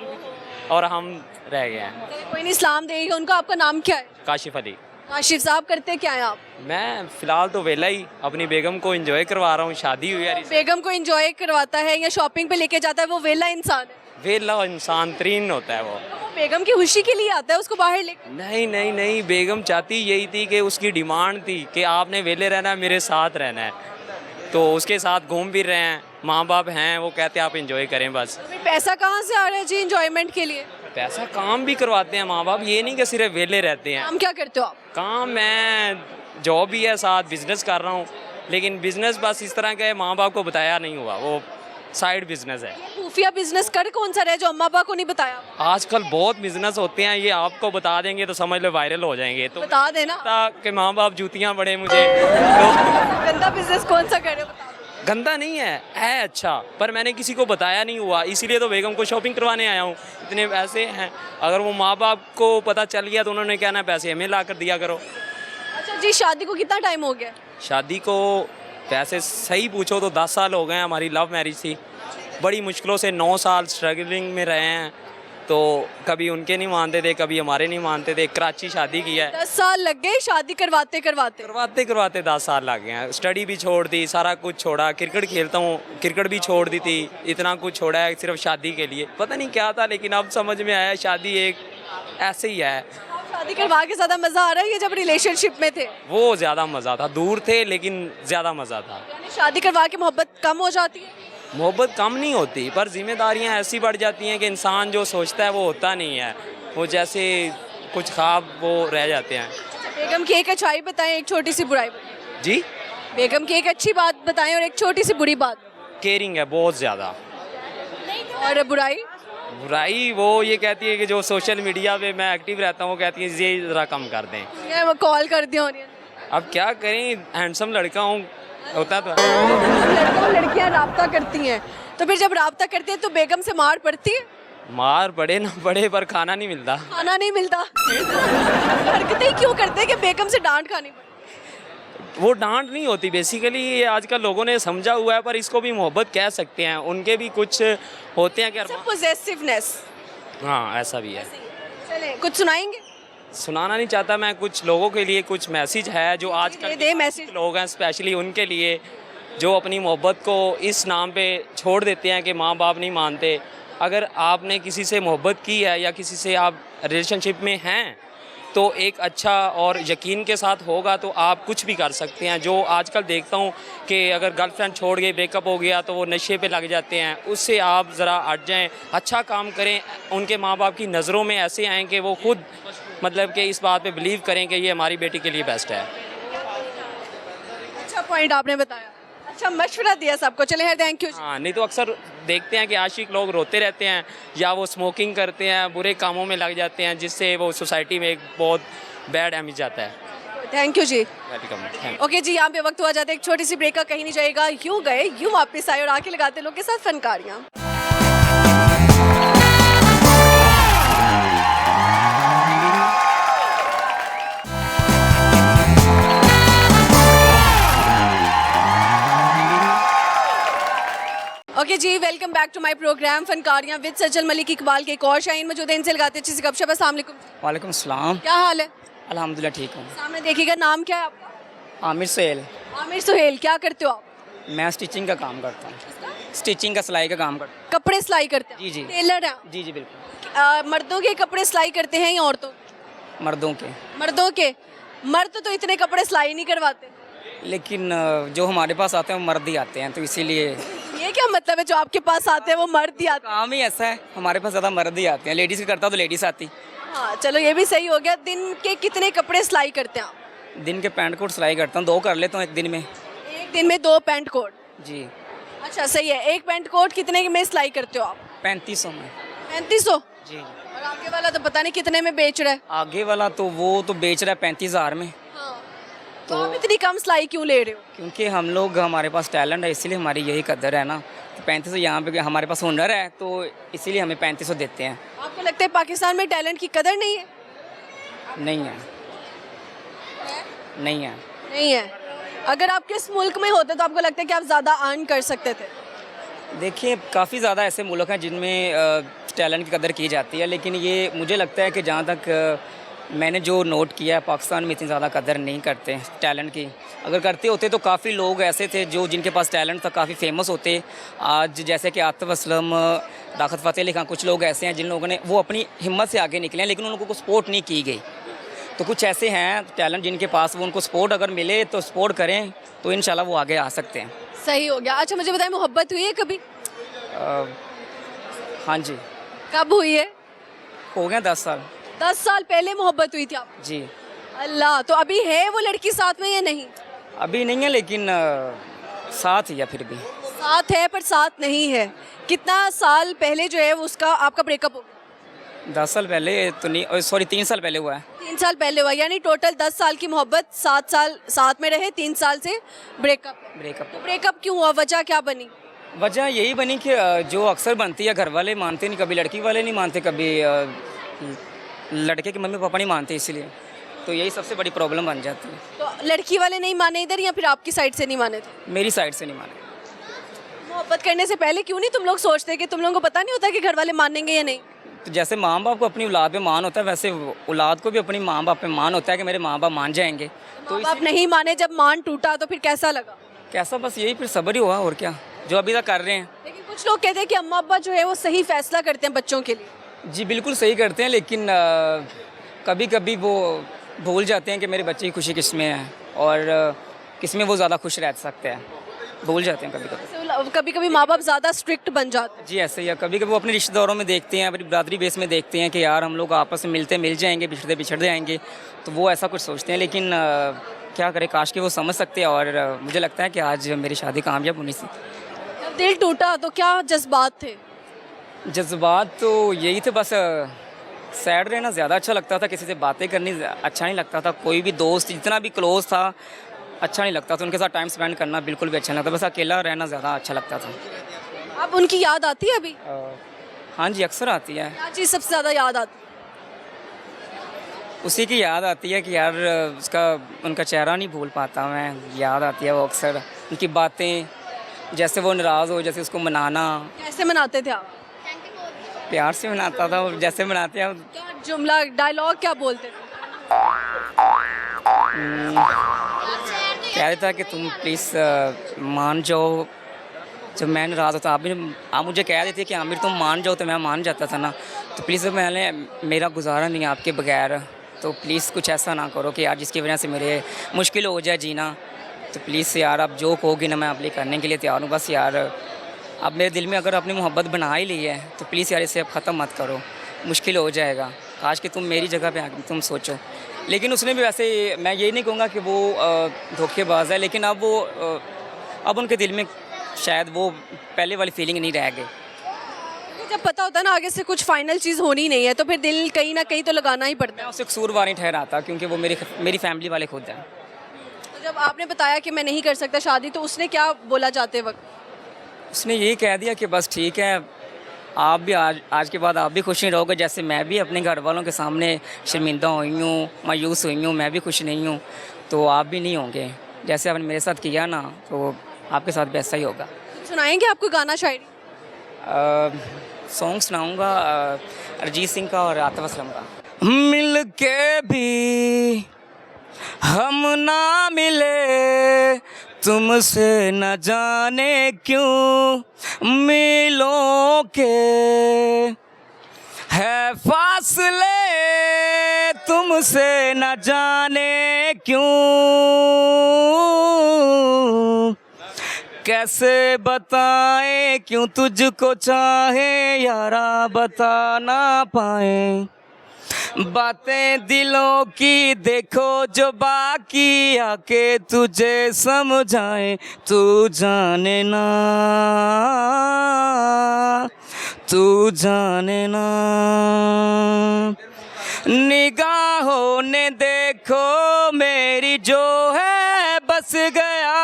और हम रह गए हैं। कोई नहीं, इस्लाम देगा उनका। आपका नाम क्या है? काशिफ अली। काशिफ साहब, करते क्या हैं आप? मैं फ़िलहाल तो वेला ही अपनी बेगम को एंजॉय करवा रहा हूँ, शादी हुई है। बेगम को एंजॉय करवाता है या शॉपिंग पे लेके जाता है, वो वेला इंसान है? वेला इंसान तरीन होता है वो। बेगम की खुशी के लिए आता है उसको बाहर लेके? नहीं नहीं नहीं, बेगम चाहती यही थी कि उसकी डिमांड थी कि आपने वेले रहना है, मेरे साथ रहना है, तो उसके साथ घूम भी रहे हैं। माँ बाप हैं, वो कहते हैं आप एंजॉय करें बस। फिर पैसा कहाँ से आ रहा है जी एंजॉयमेंट के लिए? पैसा काम भी करवाते हैं माँ बाप, ये नहीं कि सिर्फ वेले रहते हैं। काम क्या करते हो आप? काम मैं जॉब भी है, साथ बिजनेस कर रहा हूँ, लेकिन बिजनेस बस इस तरह का है, माँ बाप को बताया नहीं हुआ, वो साइड बिजनेस है। खुफिया बिजनेस कर कौन सा रहे जो अम्मा पापा को नहीं बताया? आजकल बहुत बिजनेस होते हैं, ये आपको बता देंगे तो समझ लो वायरल हो जाएंगे। तो बता देना कि माँ बाप जूतियाँ पड़े मुझे तो गंदा बिजनेस कौन सा करे, बता दो। गंदा नहीं है अच्छा, पर मैंने किसी को बताया नहीं हुआ, इसीलिए तो बेगम को शॉपिंग करवाने आया हूँ। इतने पैसे हैं, अगर वो माँ बाप को पता चल गया तो उन्होंने कहना पैसे हमें ला कर दिया करो। अच्छा जी, शादी को कितना टाइम हो गया? शादी को वैसे सही पूछो तो 10 साल हो गए हैं। हमारी लव मैरिज थी, बड़ी मुश्किलों से 9 साल स्ट्रगलिंग में रहे हैं, तो कभी उनके नहीं मानते थे, कभी हमारे नहीं मानते थे। कराची शादी किया है। 10 साल लग गए शादी करवाते करवाते? करवाते 10 साल लग गए हैं। स्टडी भी छोड़ दी, सारा कुछ छोड़ा, क्रिकेट खेलता हूँ, क्रिकेट भी छोड़ दी थी, इतना कुछ छोड़ा है सिर्फ शादी के लिए। पता नहीं क्या था, लेकिन अब समझ में आया शादी एक ऐसे ही है। शादी करवा के ज़्यादा मज़ा आ रहा है या जब रिलेशनशिप में थे? वो ज़्यादा मज़ा था, दूर थे लेकिन ज़्यादा मज़ा था। यानी शादी करवा के मोहब्बत कम हो जाती है? मोहब्बत कम नहीं होती, पर जिम्मेदारियां ऐसी बढ़ जाती हैं कि इंसान जो सोचता है वो होता नहीं है, वो जैसे कुछ ख्वाब वो रह जाते हैं। बेगम की एक अच्छाई बताएं, एक छोटी सी बुराई बताएं। जी, बेगम की एक अच्छी बात बताएं और एक छोटी सी बुरी बात। केयरिंग है बहुत ज़्यादा। और बुराई? बुराई वो ये कहती है कि जो सोशल मीडिया पे मैं एक्टिव रहता हूँ, वो कहती है ये ज़रा कम कर दें। ये वो कॉल कर दिया होनी। अब क्या करें, हैंडसम लड़का हूँ, होता तो लड़कों लड़कियां राब्ता करती हैं, तो फिर जब राब्ता करती हैं तो बेगम से मार पड़ती है? मार पड़े ना पड़े, पर खाना नहीं मिलता। खाना नहीं मिलता? हरकतें ही क्यों करते हैं कि बेगम से डांट खानी पड़े? वो डांट नहीं होती, बेसिकली ये आजकल लोगों ने समझा हुआ है, पर इसको भी मोहब्बत कह सकते हैं। उनके भी कुछ होते हैं कि पॉजेसिवनेस। हाँ, ऐसा भी है। चलें, कुछ सुनाएंगे? सुनाना नहीं चाहता मैं, कुछ लोगों के लिए कुछ मैसेज है जो आजकल दे मैसेज। लोग हैं स्पेशली उनके लिए, जो अपनी मोहब्बत को इस नाम पे छोड़ देते हैं कि माँ बाप नहीं मानते। अगर आपने किसी से मोहब्बत की है या किसी से आप रिलेशनशिप में हैं, तो एक अच्छा और यकीन के साथ होगा तो आप कुछ भी कर सकते हैं। जो आजकल देखता हूँ कि अगर गर्लफ्रेंड छोड़ गई, ब्रेकअप हो गया, तो वो नशे पे लग जाते हैं। उससे आप ज़रा हट जाएं, अच्छा काम करें, उनके माँ बाप की नज़रों में ऐसे आएँ कि वो खुद मतलब कि इस बात पे बिलीव करें कि ये हमारी बेटी के लिए बेस्ट है। अच्छा पॉइंट आपने बताया, अच्छा मशवरा दिया सबको। चले यार, थैंक यू। हाँ, नहीं तो अक्सर देखते हैं कि आशिक लोग रोते रहते हैं या वो स्मोकिंग करते हैं, बुरे कामों में लग जाते हैं, जिससे वो सोसाइटी में एक बहुत बैड इमेज आता है। थैंक यू जी। वेलकम। ओके जी, यहाँ पे वक्त हुआ जाता है एक छोटी सी ब्रेक का, कहीं नहीं जाएगा, यूँ गए यूँ वापस आए और आके लगाते लोग के साथ फनकारियाँ। ओके जी, welcome back to my program फनकारियाँ विद सजल मलिक इकबाल के एक और शाहीन मौजूद है, इनसे लगाते अच्छी सी गपशप। अस्सलाम वालेकुम। वालेकुम सलाम। क्या हाल है? अल्हम्दुलिल्लाह ठीक हूँ। सामने देखिएगा, नाम क्या है आपका? आमिर सोहेल। आमिर सोहेल, क्या करते हो आप? मैं स्टिचिंग का काम करता हूँ, स्टिचिंग का सिलाई का काम करता कपड़े सिलाई करते हैं? जी जी। टेलर हैं? जी जी बिल्कुल। मर्दों के कपड़े सिलाई करते हैं या औरतों? मर्दों के। मर्दों के। मर्द तो इतने कपड़े सिलाई नहीं करवाते। लेकिन जो हमारे पास आते हैं वो मर्द ही आते हैं, तो इसीलिए। ये क्या मतलब है, जो आपके पास आते हैं वो मर्द ही आते काम ही ऐसा है, हमारे पास ज़्यादा मर्द ही आते हैं। लेडीज़ का करता तो लेडीज़ आती। हैं? हाँ चलो, ये भी सही हो गया। दिन के कितने कपड़े सिलाई करते हैं आप? दिन के पैंट कोट सिलाई करता हूँ, 2 कर लेता हूँ एक दिन में। एक दिन में 2 पैंट कोट? जी। अच्छा सही है। एक पैंट कोट कितने में सिलाई करते हो आप? 3500 में। 3500? जी जी। और आगे वाला तो पता नहीं कितने में बेच रहा है। आगे वाला तो वो तो बेच रहा है 35,000 में, तो आप इतनी कम सिलाई क्यों ले रहे हो? क्योंकि हम लोग, हमारे पास टैलेंट है इसलिए हमारी यही कदर है ना। तो 3500 यहाँ पे हमारे पास हुनर है तो इसीलिए हमें 3500 देते हैं। आपको लगता है पाकिस्तान में टैलेंट की कदर नहीं है? नहीं है, नहीं है। नहीं है। अगर आप किस मुल्क में होते तो आपको लगता है कि आप ज़्यादा अर्न कर सकते थे? देखिए काफ़ी ज़्यादा ऐसे मुल्क हैं जिनमें टैलेंट की कदर की जाती है, लेकिन ये मुझे लगता है कि जहाँ तक मैंने जो नोट किया है, पाकिस्तान में इतनी ज़्यादा कदर नहीं करते टैलेंट की। अगर करते होते तो काफ़ी लोग ऐसे थे जो जिनके पास टैलेंट था, काफ़ी फेमस होते। आज जैसे कि आतिफ असलम, राहत फ़तेह अली खान, कुछ लोग ऐसे हैं जिन लोगों ने वो अपनी हिम्मत से आगे निकले हैं, लेकिन उनको सपोर्ट नहीं की गई। तो कुछ ऐसे हैं टैलेंट जिनके पास, वो उनको सपोर्ट अगर मिले तो सपोर्ट करें तो इंशाल्लाह वो आगे आ सकते हैं। सही हो गया। अच्छा मुझे बताएं, मोहब्बत हुई है कभी? हाँ जी, कब हुई है? हो गए 10 साल। 10 साल पहले मोहब्बत हुई थी आप? जी, अल्लाह, तो अभी है वो लड़की साथ में या नहीं? अभी नहीं है लेकिन साथ ही है फिर भी। साथ है पर साथ नहीं है। कितना साल पहले जो है वो उसका आपका ब्रेकअप हो गया? 10 साल पहले तो नहीं, सॉरी 3 साल पहले हुआ है। 3 साल पहले हुआ, यानी टोटल 10 साल की मोहब्बत, 7 साल साथ में रहे, 3 साल से ब्रेकअप। ब्रेकअप ब्रेकअप क्यों हुआ, वजह क्या बनी? वजह यही बनी कि जो अक्सर बनती है, घर वाले मानते नहीं, कभी लड़की वाले नहीं मानते, कभी लड़के के मम्मी पापा नहीं मानते, इसलिए तो यही सबसे बड़ी प्रॉब्लम बन जाती है। तो लड़की वाले नहीं माने इधर, या फिर आपकी साइड से नहीं माने थे? मेरी साइड से नहीं माने। मोहब्बत करने से पहले क्यों नहीं तुम लोग सोचते कि तुम लोगों को पता नहीं होता कि घर वाले मानेंगे या नहीं? तो जैसे माँ बाप को अपनी औलाद पे मान होता है, वैसे औलाद को भी अपनी माँ बाप पे मान होता है कि मेरे माँ बाप मान जाएंगे। तो आप नहीं माने, जब मान टूटा तो फिर कैसा लगा? कैसा, बस यही फिर सब्र ही हुआ, और क्या, जो अभी तक कर रहे हैं। लेकिन कुछ लोग कहते हैं कि अम्मा अब्बा जो है वो सही फैसला करते हैं बच्चों के लिए। जी बिल्कुल सही करते हैं, लेकिन कभी कभी वो भूल जाते हैं कि मेरे बच्चे की खुशी किस में है और किस में वो ज़्यादा खुश रह सकते हैं, भूल जाते हैं कभी कभी। कभी कभी माँ बाप ज़्यादा स्ट्रिक्ट बन जाते हैं। जी ऐसे ही है, कभी कभी वो अपने रिश्तेदारों में देखते हैं, अपनी बरादरी बेस में देखते हैं कि यार हम लोग आपस में मिलते मिल जाएंगे, बिछड़ते बिछड़ जाएंगे, तो वो ऐसा कुछ सोचते हैं। लेकिन क्या करें, काश कि वो समझ सकते हैं। और मुझे लगता है कि आज मेरी शादी कामयाब होनी थी। जब दिल टूटा तो क्या जज्बात थे? जज्बात तो यही थे, बस सैड रहना ज़्यादा अच्छा लगता था, किसी से बातें करनी अच्छा नहीं लगता था, कोई भी दोस्त जितना भी क्लोज था अच्छा नहीं लगता था, उनके साथ टाइम स्पेंड करना बिल्कुल भी अच्छा नहीं लगता, बस अकेला रहना ज़्यादा अच्छा लगता था। अब उनकी याद आती है अभी? हाँ जी, अक्सर आती है। क्या चीज़ सबसे ज़्यादा याद आती है? उसी की याद आती है कि यार उसका, उनका चेहरा नहीं भूल पाता मैं, याद आती है वो अक्सर, उनकी बातें, जैसे वो नाराज़ हो जैसे उसको मनाना। कैसे मनाते थे आप? प्यार से मनाता था, जैसे मनाते हैं। क्या जुमला, डायलॉग क्या बोलते थे? कह रहा था कि तुम प्लीज़ मान जाओ, जब मैं नाराज़ होता आप मुझे कह देते कि आमिर तुम मान जाओ, तो मैं मान जाता था ना। तो प्लीज़ मैंने, मेरा गुजारा नहीं आपके बगैर, तो प्लीज़ कुछ ऐसा ना करो कि यार जिसकी वजह से मेरे मुश्किल हो जाए जीना। तो प्लीज़ यार आप जो कहोगे ना, मैं आप लिए करने के लिए तैयार हूँ। बस यार अब मेरे दिल में अगर अपनी मोहब्बत बना ही ली है तो प्लीज़ यार इसे अब ख़त्म मत करो, मुश्किल हो जाएगा, काश कि तुम मेरी जगह पे आके तुम सोचो। लेकिन उसने भी वैसे, मैं ये नहीं कहूँगा कि वो धोखेबाज है, लेकिन अब वो अब उनके दिल में शायद वो पहले वाली फीलिंग नहीं रह गई। जब पता होता है ना आगे से कुछ फाइनल चीज़ होनी नहीं है, तो फिर दिल कहीं ना कहीं तो लगाना ही पड़ता मैं है। उसे कसूरवार नहीं ठहराता, क्योंकि वो मेरी फैमिली वाले खुद हैं। तो जब आपने बताया कि मैं नहीं कर सकता शादी, तो उसने क्या बोला जाते वक्त? उसने यही कह दिया कि बस ठीक है, आप भी आज के बाद आप भी खुश नहीं रहोगे, जैसे मैं भी अपने घर वालों के सामने शर्मिंदा हुई हूँ, मायूस हुई हूँ, मैं भी खुश नहीं हूँ, तो आप भी नहीं होंगे। जैसे आपने मेरे साथ किया ना, तो आपके साथ भी ऐसा ही होगा। सुनाएंगे आपको गाना, शायरी? सॉन्ग सुनाऊँगा अरिजीत सिंह का और आतिफ असलम का। मिल के भी हम ना मिले, तुमसे न जाने क्यों मिलों के है फासले, तुमसे न जाने क्यों, कैसे बताएं क्यों तुझको चाहे यारा, बता ना पाए बातें दिलों की, देखो जो बाकी आके तुझे समझाए, तू जाने ना, तू जाने ना। निगाहों ने देखो मेरी जो है बस गया,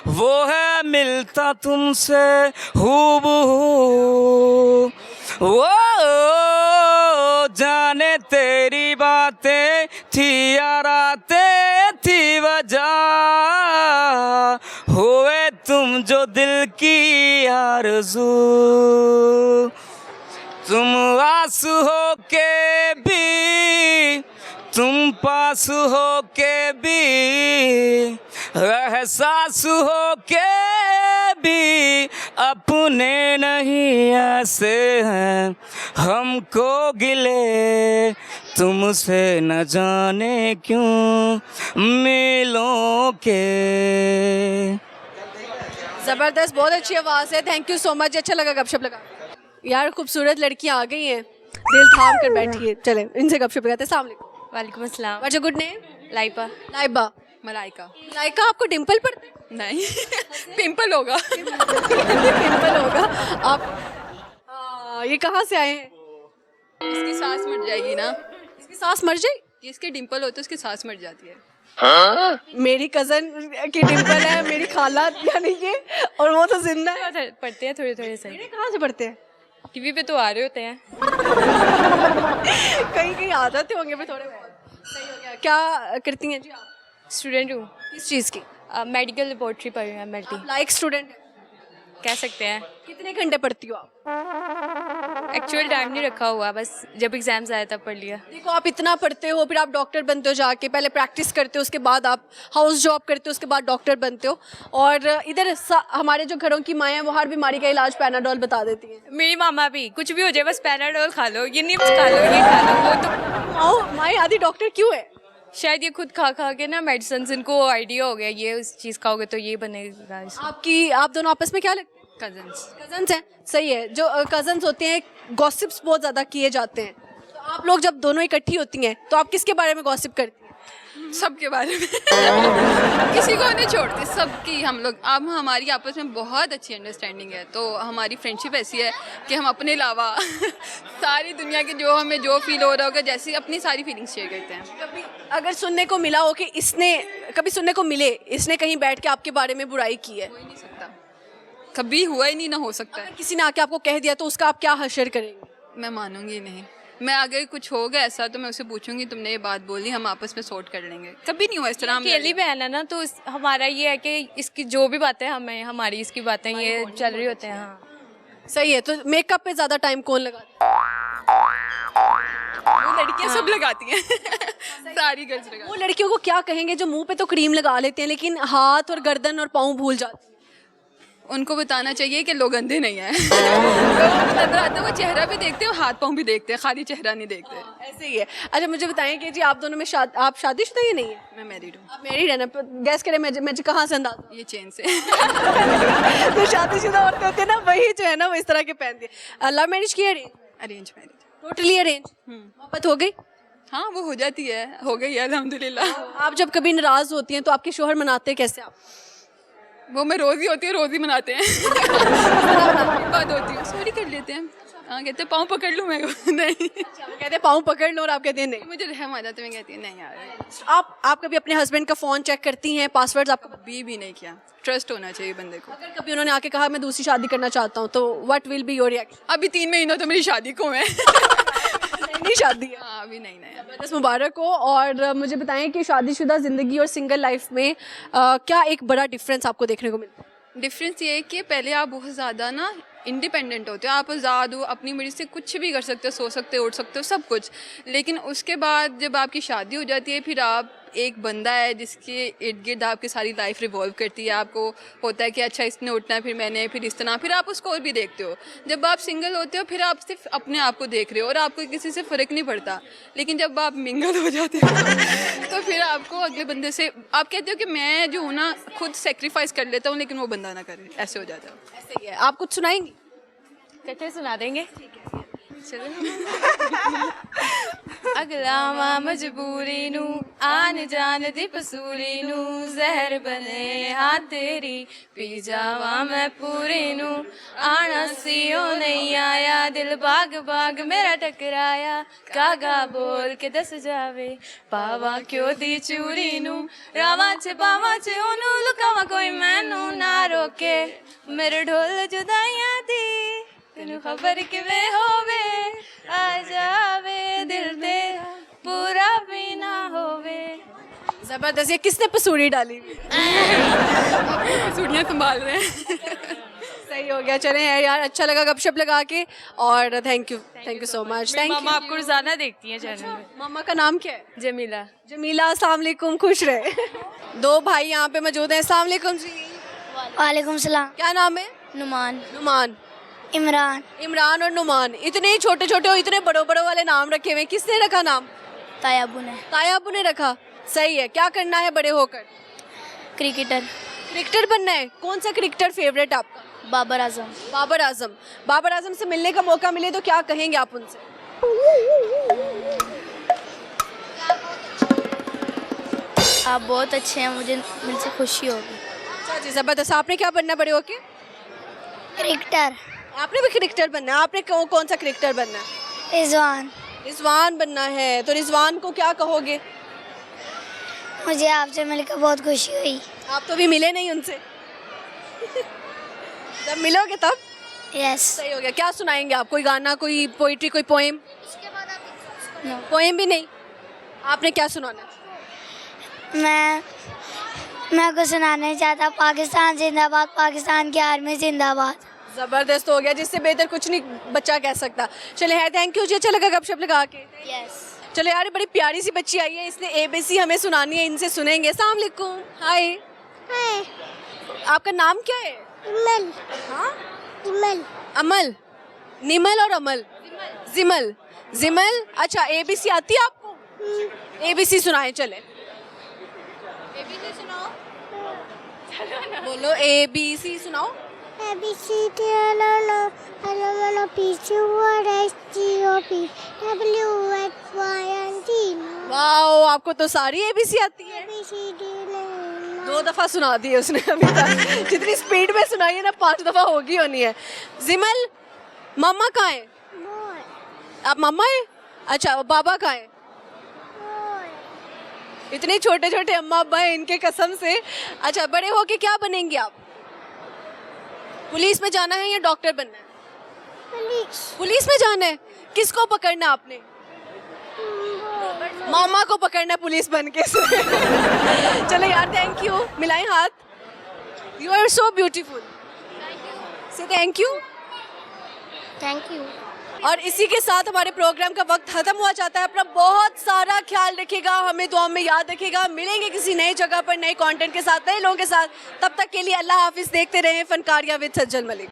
वो है मिलता तुमसे हूबहू। वो जाने तेरी बातें थी या रातें थी वजह, हुए तुम जो दिल की आरज़ू। तुम आंसू हो के भी, तुम पास हो के भी, एहसास हो के भी अपने नहीं ऐसे हैं हमको गिले तुमसे न जाने क्यों मिलों के। ज़बरदस्त, बहुत अच्छी आवाज़ है। थैंक यू सो मच, अच्छा लगा गपशप लगा। यार खूबसूरत लड़कियां आ गई हैं, दिल थाम कर बैठी है। चले इनसे गपशप लगाते हैं। अस्सलाम वालेकुम। वालेकुम अस्सलाम। What's your good name? लाइपा। लाइबा। मलाइका लाइका, आपको डिम्पल पड़ता है? नहीं पिंपल होगा। डिम्पल होगा आप। ये कहाँ से आए हैं? इसकी सांस मर जाएगी ना, इसकी सास मर जाएगी? इसके डिंपल होते उसकी सांस मर जाती है। मेरी कजन की डिम्पल है, मेरी खाला यानी कि, और वो तो जिंदा है। पढ़ते हैं थोड़े थोड़े से, कहाँ से पढ़ते हैं? टीवी पे तो आ रहे होते हैं। कहीं कहीं आ जाते होंगे फिर थोड़े बहुत। सही हो गया। क्या करती हैं जी आप? स्टूडेंट हूँ, किस चीज़ की? मेडिकल लेबोरेटरी पढ़ रही हूँ, MLT लाइक स्टूडेंट कह सकते हैं। कितने घंटे पढ़ती हो आप? एक्चुअल टाइम नहीं रखा हुआ, बस जब एग्जाम्स आया तब पढ़ लिया। देखो आप इतना पढ़ते हो, फिर आप डॉक्टर बनते हो, जाके पहले प्रैक्टिस करते हो, उसके बाद आप हाउस जॉब करते हो, उसके बाद डॉक्टर बनते हो, और इधर हमारे जो घरों की माएँ हैं वो हर बीमारी का इलाज पैनाडोल बता देती हैं। मेरी मामा भी कुछ भी हो जाए बस पैनाडोल खा लो, ये निप्स खा लो, ये खा लो, वो तो। माएँ आधी डॉक्टर क्यों है? शायद ये खुद खा खा के ना मेडिसिन, इनको आइडिया हो गया ये उस चीज़ खाओगे तो ये बनेगा। आप दोनों आपस में क्या लगते हैं? कजन्स हैं। सही है। जो कजन्स होते हैं गॉसिप्स बहुत ज़्यादा किए जाते हैं, तो आप लोग जब दोनों इकट्ठी होती हैं तो आप किसके बारे में गॉसिप करती हैं? सबके बारे में किसी को नहीं छोड़ती, सबकी। हम लोग अब हमारी आपस में बहुत अच्छी अंडरस्टैंडिंग है, तो हमारी फ्रेंडशिप ऐसी है कि हम अपने अलावा सारी दुनिया के जो हमें जो फील हो रहा होगा जैसी अपनी सारी फीलिंग्स शेयर करते हैं। कभी अगर सुनने को मिला हो कि इसने, कभी सुनने को मिले इसने कहीं बैठ के आपके बारे में बुराई की है? हो ही नहीं सकता, कभी हुआ ही नहीं, ना हो सकता है। अगर किसी ने आके आपको कह दिया तो उसका आप क्या हशर करेंगे? मैं मानूंगी नहीं। मैं अगर कुछ होगा ऐसा तो मैं उसे पूछूंगी, तुमने ये बात बोली, हम आपस में सॉर्ट कर लेंगे। कभी नहीं हुआ इस तरह। हम अकेली बहन है ना, तो हमारा ये है कि इसकी जो भी बातें हमें, हमारी इसकी बातें ये चल रही होते हैं। हाँ सही है। तो मेकअप पे ज़्यादा टाइम कौन लगाता है? वो लड़कियां सब लगाती हैं सारी गर्ल्स लगाती हैं। वो लड़कियों को क्या कहेंगे जो मुंह पे तो क्रीम लगा लेते हैं लेकिन हाथ और गर्दन और पाँव भूल जाते हैं? उनको बताना चाहिए कि लोग अंधे नहीं हैं। लोगों को नजर आता है, वो चेहरा भी देखते हैं, हाथ पाँव भी देखते हैं, खाली चेहरा नहीं देखते। ऐसे ही है। अच्छा मुझे बताएं कि जी आप दोनों में आप शादीशुदा या नहीं है? मैं मैरिड हूँ। आप मैरिड है ना? गैस करें मैं कहाँ से अंदाज़ा? ये चेन से जो शादीशुदा औरतें होती है ना वही जो है ना वो इस तरह के पहनती है। लव मैरिज की arrange? Arrange marriage. Totally arrange? मोहब्बत हो गई? हाँ वो हो जाती है, हो गई है अल्हम्दुलिल्लाह। आप जब कभी नाराज़ होती हैं तो आपके शोहर मनाते हैं कैसे आप? वो मैं रोज़ ही होती है, रोज़ ही मनाते हैं। बात होती है, सॉरी कर लेते हैं। हाँ कहते हैं पाँव पकड़ लूँ मैं। नहीं कहते हैं पाँव पकड़ लो और आप कहते हैं नहीं। मुझे रहम आ जाता है, मैं कहती हूँ नहीं यार। आप कभी अपने हस्बैंड का फ़ोन चेक करती हैं, पासवर्ड्स आपको? कभी भी नहीं किया। ट्रस्ट होना चाहिए बंदे को। अगर कभी उन्होंने आके कहा मैं दूसरी शादी करना चाहता हूँ तो what will be your reaction? अभी 3 महीनों तो मेरी शादी को है। नहीं शादी है? हाँ अभी नहीं नहीं। बस मुबारक हो। और मुझे बताएं कि शादीशुदा ज़िंदगी और सिंगल लाइफ में क्या एक बड़ा डिफरेंस आपको देखने को मिलता है? डिफरेंस ये है कि पहले आप बहुत ज़्यादा ना इंडिपेंडेंट होते हो, आप आज़ाद हो, अपनी मर्ज़ी से कुछ भी कर सकते हो, सो सकते हो, उठ सकते हो, सब कुछ। लेकिन उसके बाद जब आपकी शादी हो जाती है फिर आप एक बंदा है जिसके इर्द गिर्द आपकी सारी लाइफ रिवॉल्व करती है। आपको होता है कि अच्छा इसने उठना है, फिर मैंने, फिर इस तरह, फिर आप उसको और भी देखते हो। जब आप सिंगल होते हो फिर आप सिर्फ अपने आप को देख रहे हो और आपको किसी से फ़र्क नहीं पड़ता। लेकिन जब आप मिंगल हो जाते हो तो फिर आपको अगले बंदे से, आप कहते हो कि मैं जो हूँ ना खुद सेक्रीफाइस कर लेता हूँ लेकिन वो बंदा ना करे, ऐसे हो जाता है। ऐसे ही है। आप कुछ सुनाएंगी? इकट्ठे सुना देंगे। चलो अगलावा मजबूरी नू आन जान दी पसूरी नू जहर बने हाँ तेरी पी जावा मैं पूरी नू आना सीओ नहीं आया दिल बाग बाग मेरा टकराया कागा बोल के दस जावे पावा क्यों दी चूरी नू रावा च पावा च ओनू लुकावा कोई मैनू ना रोके मेरे ढोल जुदाइयां दी तेनू खबर किवे होवे आ जावे दिल तेरा पूरा भी ना होवे। जबरदस्त। ये किसने पसूड़ी डाली हुई? सूढ़ियाँ संभाल रहे हैं। सही हो गया। चलें यार, अच्छा लगा गपशप लगा के, और thank you so much. Thank you. मामा आपको रोजाना देखती हैं चैनल में। मामा का नाम क्या है? जमीला। जमीला, अस्सलाम वालेकुम, खुश रहे। दो भाई यहाँ पे मौजूद हैं। अस्सलाम वालेकुम जी। वालेकुम सलाम। क्या नाम है? नुमान। नुमान। इमरान। इमरान और नुमान, इतने छोटे छोटे और इतने बड़ों बड़ों वाले नाम रखे हुए, किसने रखा नाम? तायाबू ने। तायाबू ने रखा। सही है। क्या करना है बड़े होकर? क्रिकेटर। क्रिकेटर बनना है। कौन सा क्रिकेटर फेवरेट आपका? बाबर आजम। बाबर आजम। बाबर आजम से मिलने का मौका मिले तो क्या कहेंगे आप उनसे? आप बहुत अच्छे हैं, मुझे मुझसे खुशी होगी। अच्छा जी, जबरदस्त। आपने क्या बनना बड़े होके? क्रिकेटर। आपने भी क्रिकेटर बनना है। आपने कौन सा क्रिकेटर बनना है? रिजवान। रिजवान बनना है। तो रिजवान को क्या कहोगे? मुझे आपसे मिलकर बहुत खुशी हुई। आप तो भी मिले नहीं उनसे। जब मिलोगे तब? यस। सही हो गया। क्या सुनाएंगे आप? कोई गाना, कोई पोइट्री, कोई पोएम? पोएम भी नहीं। आपने क्या सुनाना? मैं कुछ सुनाना नहीं चाहता। पाकिस्तान जिंदाबाद, पाकिस्तान की आर्मी जिंदाबाद। जबरदस्त हो गया। जिससे बेहतर कुछ नहीं बच्चा कह सकता। चले है, थैंक यू जी, अच्छा लगा गपशप लगा के। यस। चलो यार, बड़ी प्यारी सी बच्ची आई है, इसने ABC हमें सुनानी है, इनसे सुनेंगे। अस्सलाम वालेकुम। हाय। हाय। आपका नाम क्या है? इमल। हाँ? इमल। अमल। निमल और अमल। जिमल। जिमल। अच्छा, ABC आती है आपको? ABC सुनाए। चले ABC सुनाओ। बोलो ABC सुनाओ। वाओ, आपको तो सारी ABC आती है। 2 दफा सुना दी है उसने अभी तक। जितनी स्पीड में सुनाई है ना, 5 दफा होगी होनी है। जिमल, मामा कहाँ है? आप मामा है? अच्छा, बाबा कहाँ है? इतने छोटे छोटे अम्मा अब्बा हैं इनके, कसम से। अच्छा, बड़े होके क्या बनेंगे आप? पुलिस में जाना है या डॉक्टर बनना है? पुलिस में जाना है। किसको पकड़ना आपने? मामा को पकड़ना पुलिस बन के। चलो यार, थैंक यू। मिलाएं हाथ। You are so beautiful. से थैंक यू। Thank you. और इसी के साथ हमारे प्रोग्राम का वक्त खत्म हुआ चाहता है। अपना बहुत सारा ख्याल रखिएगा, हमें दुआ में याद रखिएगा। मिलेंगे किसी नई जगह पर, नए कंटेंट के साथ, नए लोगों के साथ। तब तक के लिए अल्लाह हाफिज। देखते रहें फनकारियां विद सज्जल मलिक।